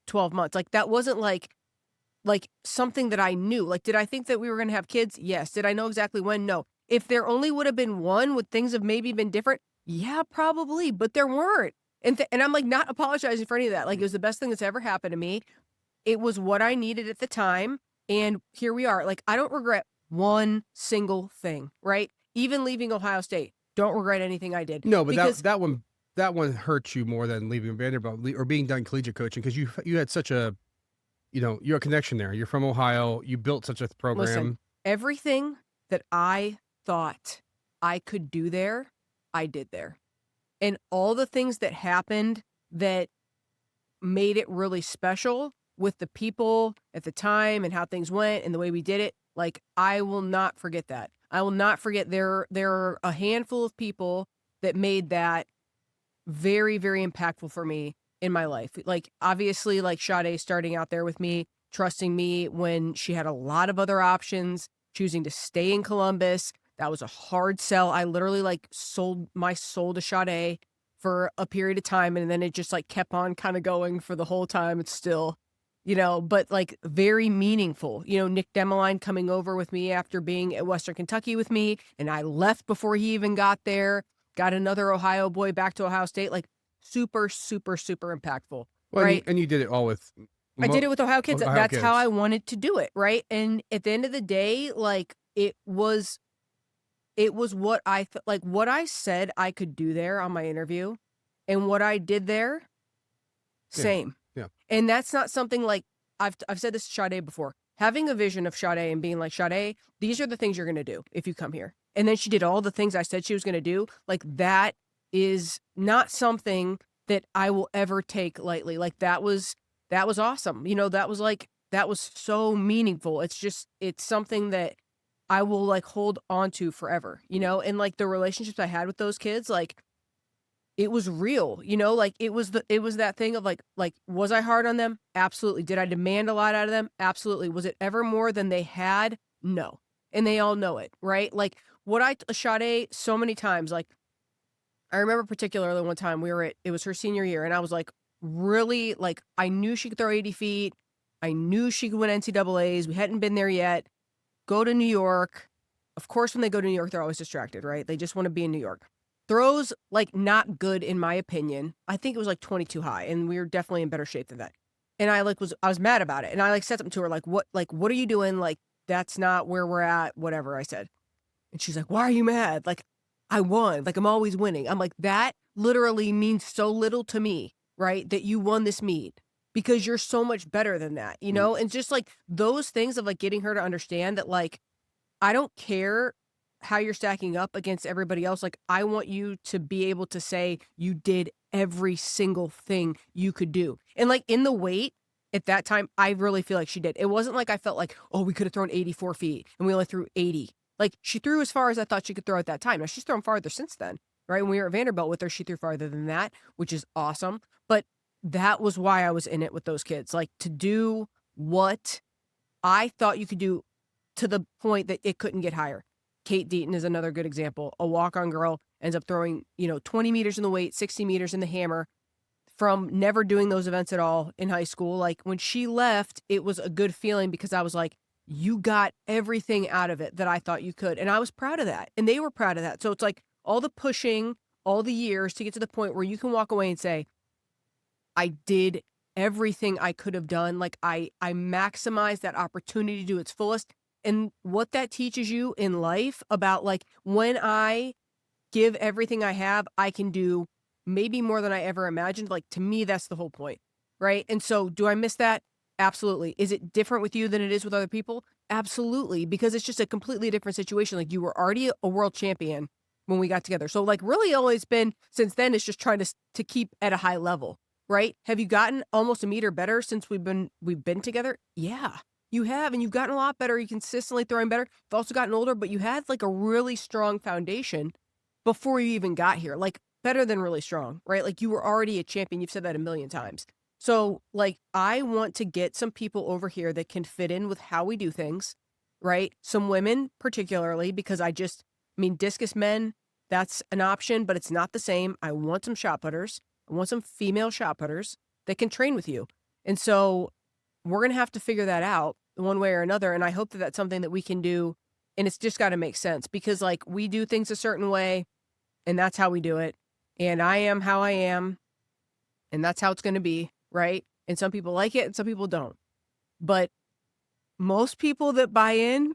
12 months. Like that wasn't like something that I knew. Like, did I think that we were going to have kids? Yes. Did I know exactly when? No. If there only would have been one, would things have maybe been different? Yeah, probably, but there weren't. And I'm like not apologizing for any of that. Like it was the best thing that's ever happened to me. It was what I needed at the time. And here we are. Like, I don't regret one single thing, right? Even leaving Ohio State, don't regret anything I did. No, but that one hurt you more than leaving Vanderbilt or being done collegiate coaching because you had such a, you're a connection there. You're from Ohio. You built such a program. Listen, everything that I thought I could do there, I did there. And all the things that happened that made it really special with the people at the time and how things went and the way we did it, like I will not forget that. I will not forget there are a handful of people that made that very, very impactful for me in my life. Like obviously like Sade starting out there with me, trusting me when she had a lot of other options, choosing to stay in Columbus. That was a hard sell. I literally like sold my soul to Sade for a period of time. And then it just like kept on kind of going for the whole time. It's still, but like very meaningful, Nick Demeline coming over with me after being at Western Kentucky with me. And I left before he even got there, got another Ohio boy back to Ohio State, like super, super, super impactful. Well, right. And you did it all with. I did it with Ohio kids. That's how I wanted to do it. Right. And at the end of the day, like it was what I like what I said I could do there on my interview and what I did there. Same. Yeah. And that's not something like I've said this to Sade before. Having a vision of Sade and being like, Sade, these are the things you're going to do if you come here. And then she did all the things I said she was going to do. Like that is not something that I will ever take lightly. Like that was awesome. That was so meaningful. It's something that I will like hold on to forever, and like the relationships I had with those kids, like it was real, you know, like it was that thing of like, was I hard on them? Absolutely. Did I demand a lot out of them? Absolutely. Was it ever more than they had? No. And they all know it, right? Like what I shot A so many times, like I remember particularly one time it was her senior year, and I was like, really, like, I knew she could throw 80 feet. I knew she could win NCAAs. We hadn't been there yet. Go to New York. Of course, when they go to New York, they're always distracted, right? They just want to be in New York. Throws, like, not good in my opinion. I think it was like 22 high, and we were definitely in better shape than that. And I was mad about it. And I like said something to her, like, what are you doing? Like, that's not where we're at, whatever I said. And she's like, why are you mad? Like, I won. Like, I'm always winning. I'm like, that literally means so little to me, right? That you won this meet because you're so much better than that, you know? And just like those things of like getting her to understand that, like, I don't care how you're stacking up against everybody else. Like, I want you to be able to say you did every single thing you could do. And like in the weight at that time, I really feel like she did. It wasn't like I felt like, oh, we could have thrown 84 feet and we only threw 80. Like, she threw as far as I thought she could throw at that time. Now, she's thrown farther since then, right? When we were at Vanderbilt with her, she threw farther than that, which is awesome. But that was why I was in it with those kids, like to do what I thought you could do to the point that it couldn't get higher. Kate Deaton is another good example. A walk-on girl ends up throwing, 20 meters in the weight, 60 meters in the hammer from never doing those events at all in high school. Like, when she left, it was a good feeling because I was like, you got everything out of it that I thought you could. And I was proud of that. And they were proud of that. So it's like all the pushing, all the years to get to the point where you can walk away and say, I did everything I could have done. Like, I maximized that opportunity to its fullest. And what that teaches you in life about, like, when I give everything I have, I can do maybe more than I ever imagined. Like, to me, that's the whole point, right? And so do I miss that? Absolutely. Is it different with you than it is with other people? Absolutely, because it's just a completely different situation. Like, you were already a world champion when we got together. So like really all it's been since then is just trying to keep at a high level, right? Have you gotten almost a meter better since we've been together? Yeah, you have, and you've gotten a lot better. You consistently throwing better. You've also gotten older, but you had like a really strong foundation before you even got here. Like, better than really strong, right? Like, you were already a champion. You've said that a million times. So, like, I want to get some people over here that can fit in with how we do things, right? Some women, particularly, because discus men, that's an option, but it's not the same. I want some shot putters. I want some female shot putters that can train with you. And so we're going to have to figure that out one way or another. And I hope that that's something that we can do. And it's just got to make sense because, like, we do things a certain way and that's how we do it. And I am how I am. And that's how it's going to be. Right? And some people like it and some people don't. But most people that buy in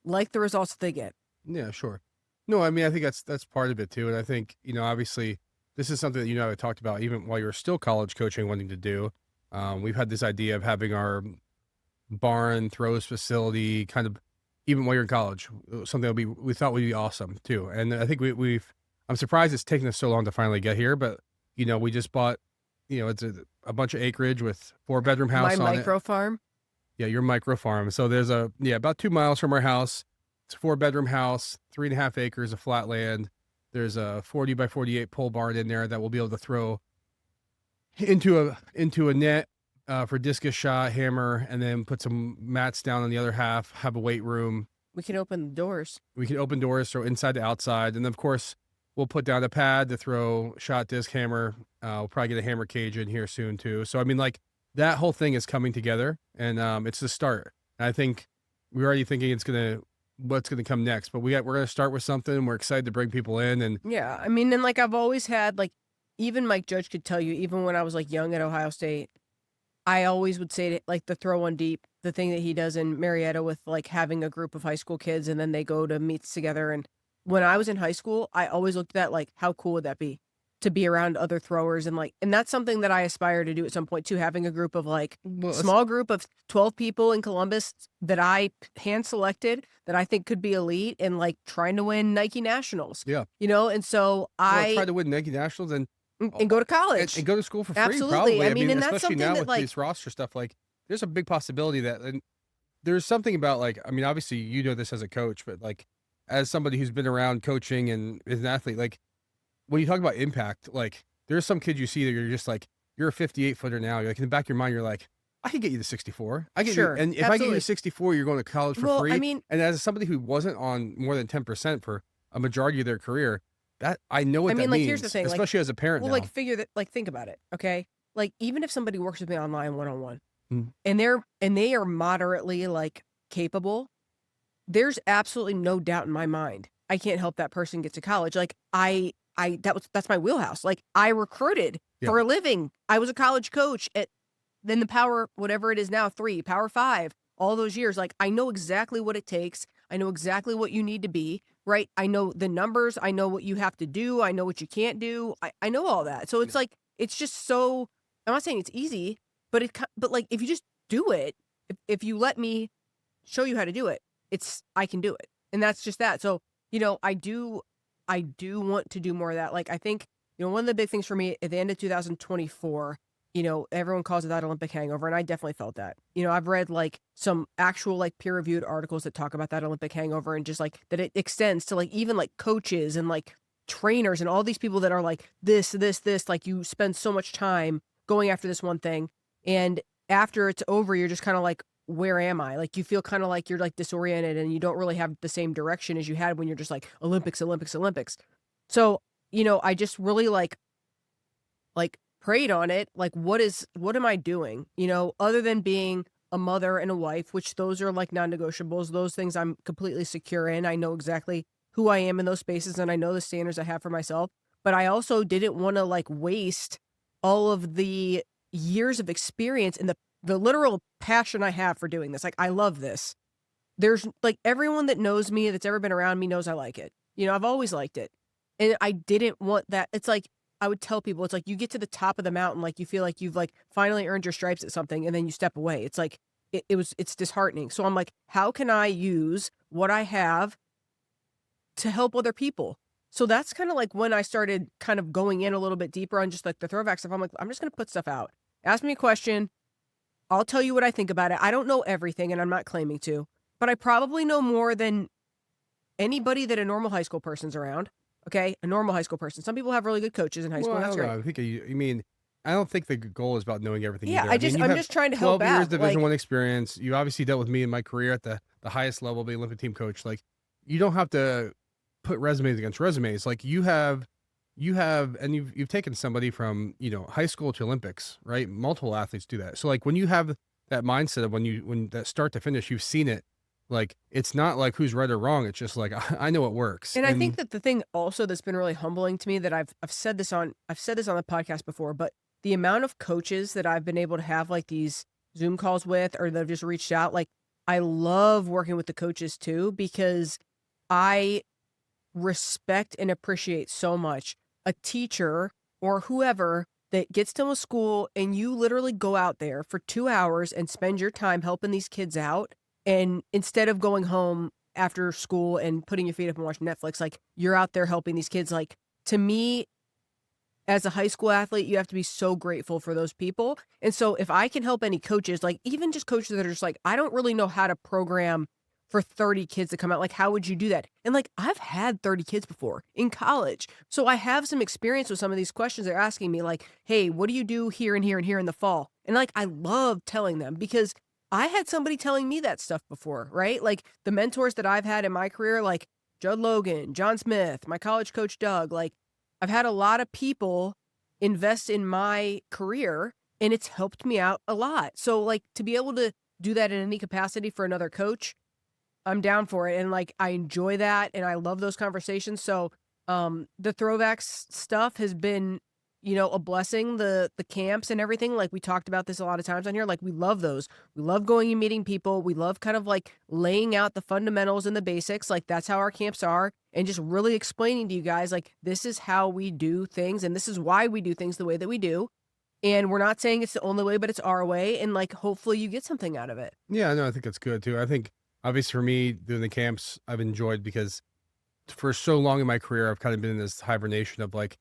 like the results that they get. Yeah, sure. No, I mean, I think that's part of it too. And I think, obviously this is something that you and I talked about even while you were still college coaching, wanting to do. We've had this idea of having our barn throws facility kind of even while you're in college, something that we thought would be awesome too. And I think I'm surprised it's taken us so long to finally get here, but we just bought, it's a bunch of acreage with 4-bedroom house My on micro it. farm. Yeah, your micro farm. So there's about 2 miles from our house. It's a 4-bedroom house, 3.5 acres of flat land. There's a 40 by 48 pole barn in there that we'll be able to throw into a net for discus shot, hammer, and then put some mats down on the other half, have a weight room. We can open the doors. We can open doors, throw inside to outside. And then, of course, we'll put down a pad to throw shot, disc, hammer. We'll probably get a hammer cage in here soon, too. So, I mean, like, that whole thing is coming together, and it's the start. And I think we're already thinking what's going to come next. But we're going to start with something. We're excited to bring people in. And yeah, I mean, and like I've always had, like, even Mike Judge could tell you, even when I was like young at Ohio State, I always would say like the throw one deep, the thing that he does in Marietta with like having a group of high school kids and then they go to meets together. And when I was in high school, I always looked at that like, how cool would that be to be around other throwers? And like, and that's something that I aspire to do at some point too, having a group of like small group of 12 people in Columbus that I hand selected that I think could be elite and like trying to win Nike Nationals. Yeah. And so I try to win Nike Nationals and go to college and go to school for free. Absolutely. Probably. I mean, and that's especially something now that with like this roster stuff, like there's a big possibility that, and there's something about like, I mean, obviously you know this as a coach, but like as somebody who's been around coaching and is an athlete, like when you talk about impact, like there's some kids you see that you're just like, you're a 58 footer now. You're like in the back of your mind, you're like, I can get you to 64. I get you. Sure, And if I get you to absolutely. 64, you're going to college for Well, I free. mean, And as somebody who wasn't on more than 10% for a majority of their career, that I know what that like, here's the means, thing, like, especially as a parent well, like, now. figure that, like, think about it, okay? Like, even if somebody works with me online one-on-one, Mm. and they are moderately, like, capable, there's absolutely no doubt in my mind I can't help that person get to college. Like, that's my wheelhouse. Like, I recruited Yeah. for a living. I was a college coach at then the Power, whatever it is now, 3, Power 5, all those years. Like, I know exactly what it takes. I know exactly what you need to be, right? I know the numbers. I know what you have to do. I know what you can't do. I know all that. So it's like, it's just so, I'm not saying it's easy, but but like, if you just do it, if you let me show you how to do it, I can do it. And that's just that. So, I do want to do more of that. Like, I think, one of the big things for me at the end of 2024, everyone calls it that Olympic hangover. And I definitely felt that. I've read like some actual like peer reviewed articles that talk about that Olympic hangover and just like that it extends to like even like coaches and like trainers and all these people that are like this, like you spend so much time going after this one thing. And after it's over, you're just kind of like, where am I? Like, you feel kind of like you're like disoriented and you don't really have the same direction as you had when you're just like Olympics, Olympics, Olympics. So, I just really like prayed on it. Like, what am I doing? Other than being a mother and a wife, which those are like non-negotiables, those things I'm completely secure in. I know exactly who I am in those spaces and I know the standards I have for myself. But I also didn't want to like waste all of the years of experience and the literal passion I have for doing this. Like, I love this. There's like everyone that knows me that's ever been around me knows I like it. I've always liked it. And I didn't want that. It's like, I would tell people, it's like you get to the top of the mountain, like you feel like you've like finally earned your stripes at something and then you step away. It's like, it's disheartening. So I'm like, how can I use what I have to help other people? So that's kind of like when I started kind of going in a little bit deeper on just like the THROvacs stuff. I'm like, I'm just going to put stuff out. Ask me a question. I'll tell you what I think about it. I don't know everything and I'm not claiming to, but I probably know more than anybody that a normal high school person's around. Okay. A normal high school person. Some people have really good coaches in high school. Well, And I that's don't great. know. I think you mean, I don't think the goal is about knowing everything Yeah. either. I mean, you I'm have just trying to help 12 years out. Division Like, One experience. You obviously dealt with me in my career at the highest level, being Olympic team coach. Like, you don't have to put resumes against resumes. Like, you have, and you've taken somebody from, high school to Olympics, right? Multiple athletes do that. So like when you have that mindset of when that start to finish, you've seen it. Like, it's not like who's right or wrong. It's just like, I know it works. and I think And that the thing also that's been really humbling to me that I've said this on the podcast before, but the amount of coaches that I've been able to have like these Zoom calls with, or that have just reached out, like I love working with the coaches too, because I respect and appreciate so much a teacher or whoever that gets to a school and you literally go out there for 2 hours and spend your time helping these kids out. And instead of going home after school and putting your feet up and watching Netflix, like you're out there helping these kids. Like, to me, as a high school athlete, you have to be so grateful for those people. And so if I can help any coaches, like even just coaches that are just like, I don't really know how to program for 30 kids to come out. Like, how would you do that? And like, I've had 30 kids before in college. So I have some experience with some of these questions they're asking me, like, hey, what do you do here and here and here in the fall? And like, I love telling them because I had somebody telling me that stuff before, right? Like the mentors that I've had in my career, like Judd Logan, John Smith, my college coach, Doug, like I've had a lot of people invest in my career and it's helped me out a lot. So like to be able to do that in any capacity for another coach, I'm down for it. And like, I enjoy that. And I love those conversations. So, the THROvacs stuff has been, a blessing, the camps and everything. Like we talked about this a lot of times on here. Like we love those. We love going and meeting people. We love kind of like laying out the fundamentals and the basics. Like that's how our camps are. And just really explaining to you guys, like, this is how we do things. And this is why we do things the way that we do. And we're not saying it's the only way, but it's our way. And like, hopefully you get something out of it. yeah, no, I think that's good too. I think obviously for me doing the camps, I've enjoyed because for so long in my career, I've kind of been in this hibernation of like,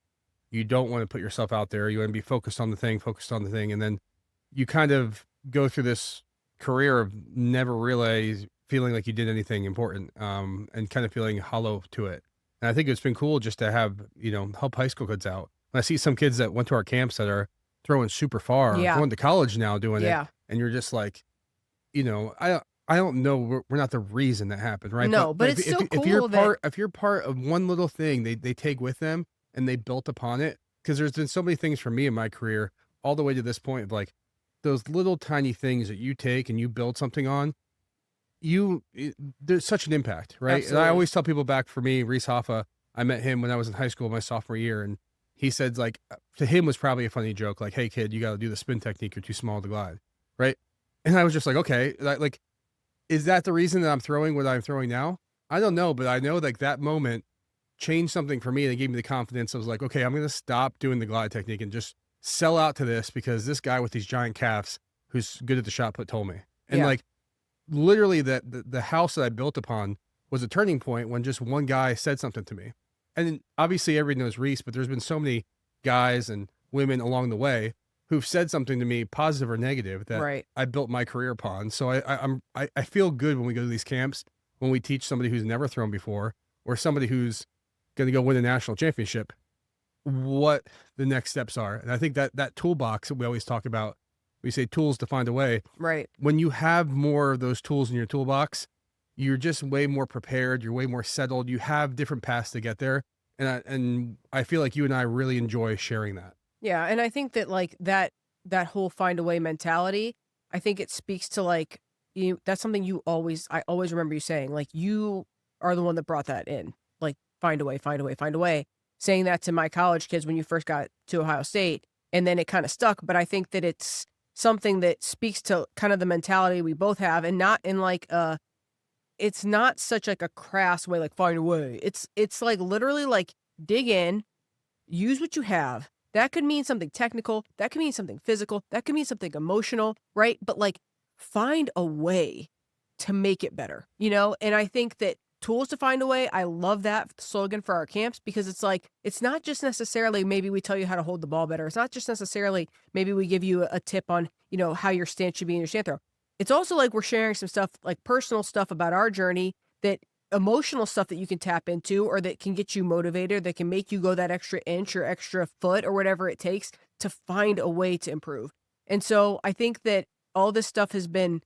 you don't want to put yourself out there. You want to be focused on the thing. And then you kind of go through this career of never really feeling like you did anything important, and kind of feeling hollow to it. And I think it's been cool just to have, help high school kids out. And I see some kids that went to our camps that are throwing super far, Yeah. going to college now doing it. Yeah. And you're just like, I don't know. We're not the reason that happened, right? No, but it's so if you're cool that if you're part of one little thing they take with them and they built upon it, because there's been so many things for me in my career all the way to this point of like those little tiny things that you take and you build something on, there's such an impact, right? And I absolutely. always tell people back for me, Reese Hoffa, I met him when I was in high school my sophomore year, and he said like to him was probably a funny joke, like, "Hey kid, you got to do the spin technique. You're too small to glide," right? And I was just like, okay, like, is that the reason that I'm throwing what I'm throwing now? I don't know, but I know like that moment changed something for me and it gave me the confidence. I was like, okay, I'm going to stop doing the glide technique and just sell out to this because this guy with these giant calves who's good at the shot put told me. And Yeah. like literally the house that I built upon was a turning point when just one guy said something to me. And then obviously everybody knows Reese, but there's been so many guys and women along the way who've said something to me, positive or negative, that Right. I built my career upon. So I feel good when we go to these camps, when we teach somebody who's never thrown before or somebody who's going to go win a national championship, what the next steps are. And I think that toolbox that we always talk about, we say tools to find a way. Right. When you have more of those tools in your toolbox, you're just way more prepared. You're way more settled. You have different paths to get there. And I feel like you and I really enjoy sharing that. Yeah, and I think that like that whole find a way mentality, I think it speaks to like that's something I always remember you saying, like you are the one that brought that in. Like find a way, find a way, find a way. Saying that to my college kids when you first got to Ohio State, and then it kind of stuck, but I think that it's something that speaks to kind of the mentality we both have, and not in like it's not such like a crass way, like find a way. It's like literally like dig in, use what you have. That could mean something technical, that could mean something physical, that could mean something emotional, right? But like find a way to make it better, And I think that tools to find a way, I love that slogan for our camps, because it's like, it's not just necessarily maybe we tell you how to hold the ball better. It's not just necessarily maybe we give you a tip on, how your stance should be in your stand throw. It's also like we're sharing some stuff, like personal stuff about our journey, that emotional stuff that you can tap into or that can get you motivated, that can make you go that extra inch or extra foot or whatever it takes to find a way to improve. And so I think that all this stuff has been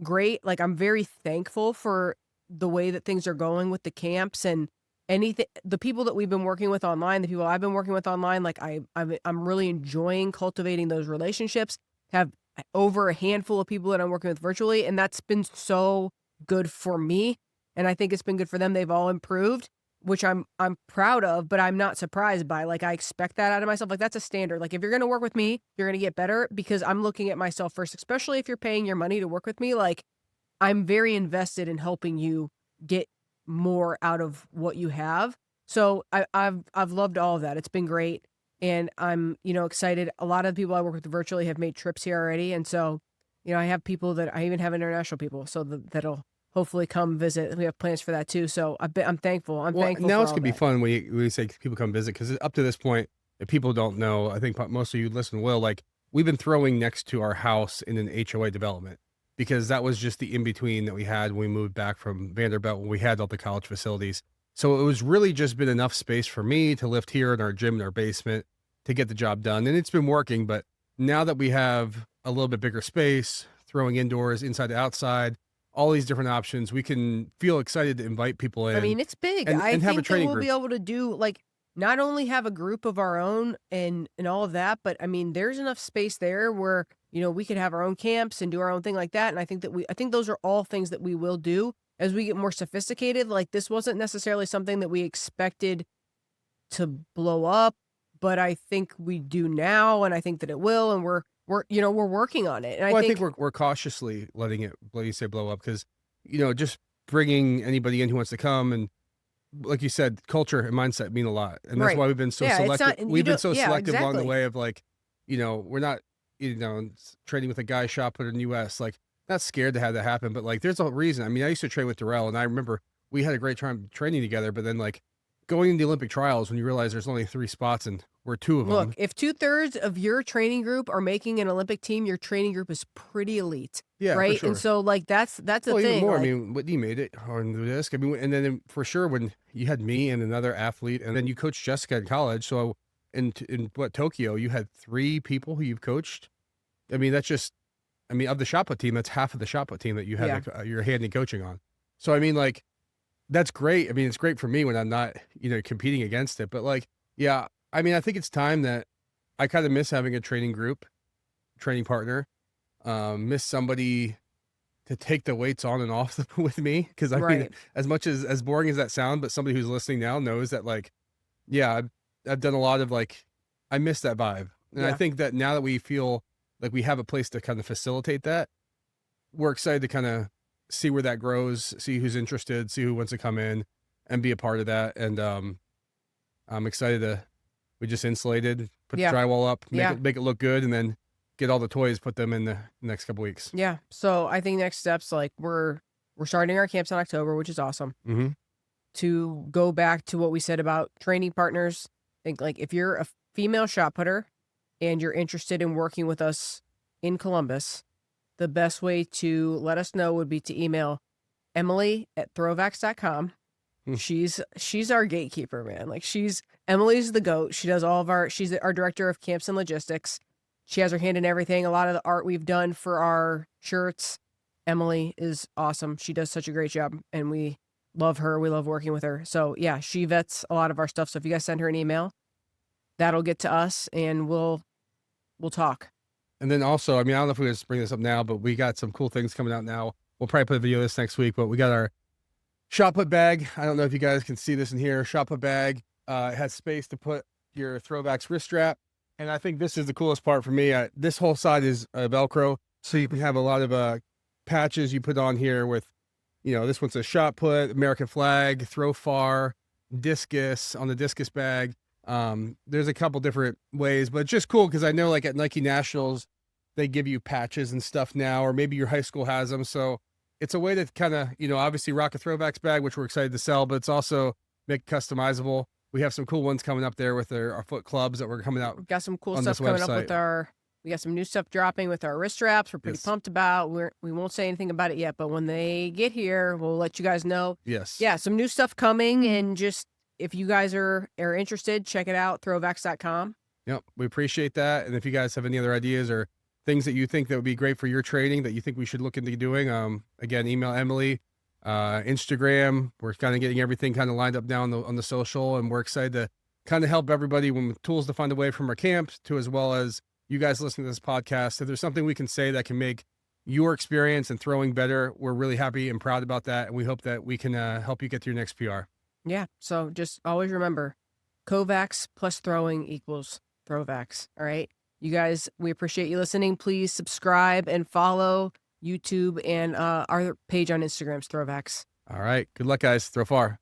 great. Like I'm very thankful for the way that things are going with the camps and anything, the people that we've been working with online, the people I've been working with online, like I'm really enjoying cultivating those relationships, have over a handful of people that I'm working with virtually. And that's been so good for me. And I think it's been good for them. They've all improved, which I'm proud of, but I'm not surprised by. Like I expect that out of myself. Like that's a standard. Like if you're going to work with me, you're going to get better, because I'm looking at myself first, especially if you're paying your money to work with me. Like I'm very invested in helping you get more out of what you have. So I've loved all of that. It's been great. And I'm, excited. A lot of the people I work with virtually have made trips here already. And so, I have people that I even have international people. So that'll hopefully come visit. We have plans for that too. So I'm thankful. I'm thankful. Now for it's all going to be that. fun when you say people come visit, because up to this point, if people don't know, I think most of you listen will, like we've been throwing next to our house in an HOA development, because that was just the in-between that we had when we moved back from Vanderbilt, when we had all the college facilities. So it was really just been enough space for me to lift here in our gym, in our basement, to get the job done. And it's been working, but now that we have a little bit bigger space, throwing indoors, inside to outside, all these different options, we can feel excited to invite people in. I mean, it's big. and I have a think that training we'll group. be able to do like not only have a group of our own and all of that, but I mean, there's enough space there where, we could have our own camps and do our own thing like that. And I think those are all things that we will do as we get more sophisticated. Like this wasn't necessarily something that we expected to blow up, but I think we do now. And I think that it will. And we're working on it. And Well, I think we're cautiously letting you say blow up, because, just bringing anybody in who wants to come, and like you said, culture and mindset mean a lot. And that's right. why we've been so Yeah, it's selective. not, and you We've been don't, so yeah, selective along the exactly. way of like, we're not, trading with a guy shot put in the US, like not scared to have that happen, but like, there's a reason. I mean, I used to train with Darrell, and I remember we had a great time training together, but then like going into the Olympic trials, when you realize there's only 3 spots and we're two of Look, them. if 2/3 of your training group are making an Olympic team, your training group is pretty elite, Yeah, for right? sure. And so, like, that's a Well, even thing. more. I Like, mean, Whitney made it on the disc. I mean, and then for sure when you had me and another athlete, and then you coached Jessica in college. So in what, Tokyo, you had 3 people who you've coached. I mean, that's just, I mean, of the shot put team, that's half of the shot put team that you had Yeah. your hand in coaching on. So I mean, like, that's great. I mean, it's great for me when I'm not, competing against it. But like, yeah, I mean, I think it's time that I kind of miss having a training group, training partner, miss somebody to take the weights on and off with me. Cause I mean, right. as much as boring as that sound, but somebody who's listening now knows that, like, yeah, I've done a lot of, like, I miss that vibe. And I Yeah. think that now that we feel like we have a place to kind of facilitate that, we're excited to kind of see where that grows, see who's interested, see who wants to come in and be a part of that. And I'm excited we just insulated, put the Yeah. drywall up, Yeah. make it look good, and then get all the toys, put them in the next couple weeks. Yeah. So I think next steps, like, we're starting our camps in October, which is awesome. Mm-hmm. To go back to what we said about training partners, I think, like, if you're a female shot putter and you're interested in working with us in Columbus, the best way to let us know would be to email Emily@THROvacs.com. Hmm. She's our gatekeeper, man. Like, Emily's the GOAT. She does she's our director of camps and logistics. She has her hand in everything. A lot of the art we've done for our shirts, Emily is awesome. She does such a great job, and we love her. We love working with her. So yeah, she vets a lot of our stuff. So if you guys send her an email, that'll get to us, and we'll talk. And then also, I mean, I don't know if we're going to bring this up now, but we got some cool things coming out now. We'll probably put a video of this next week, but we got our shot put bag. I don't know if you guys can see this in here. Shot put bag. It has space to put your THROvacs wrist strap. And I think this is the coolest part for me. This whole side is Velcro. So you can have a lot of patches you put on here with, this one's a shot put, American flag, throw far, discus on the discus bag. There's a couple different ways, but it's just cool because I know, like, at Nike Nationals, they give you patches and stuff now, or maybe your high school has them. So it's a way to kind of, obviously rock a THROvacs bag, which we're excited to sell, but it's also make it customizable. We have some cool ones coming up there with our foot clubs that we're coming out. We've got some cool on stuff this coming up with website. we got some new stuff dropping with our wrist straps. We're pretty Yes. pumped about. We won't say anything about it yet, but when they get here, we'll let you guys know. Yes. Yeah, some new stuff coming, and just, if you guys are interested, check it out, THROvacs.com. Yep. We appreciate that. And if you guys have any other ideas or things that you think that would be great for your training that you think we should look into doing, again, email Emily, Instagram. We're kind of getting everything kind of lined up now on the social, and we're excited to kind of help everybody with tools to find a way from our camps to, as well as you guys listening to this podcast. If there's something we can say that can make your experience and throwing better, we're really happy and proud about that. And we hope that we can help you get to your next PR. Yeah, so just always remember, Kovacs plus throwing equals THROvacs. All right, you guys, we appreciate you listening. Please subscribe and follow YouTube and our page on Instagram's THROvacs. All right. Good luck, guys. Throw far.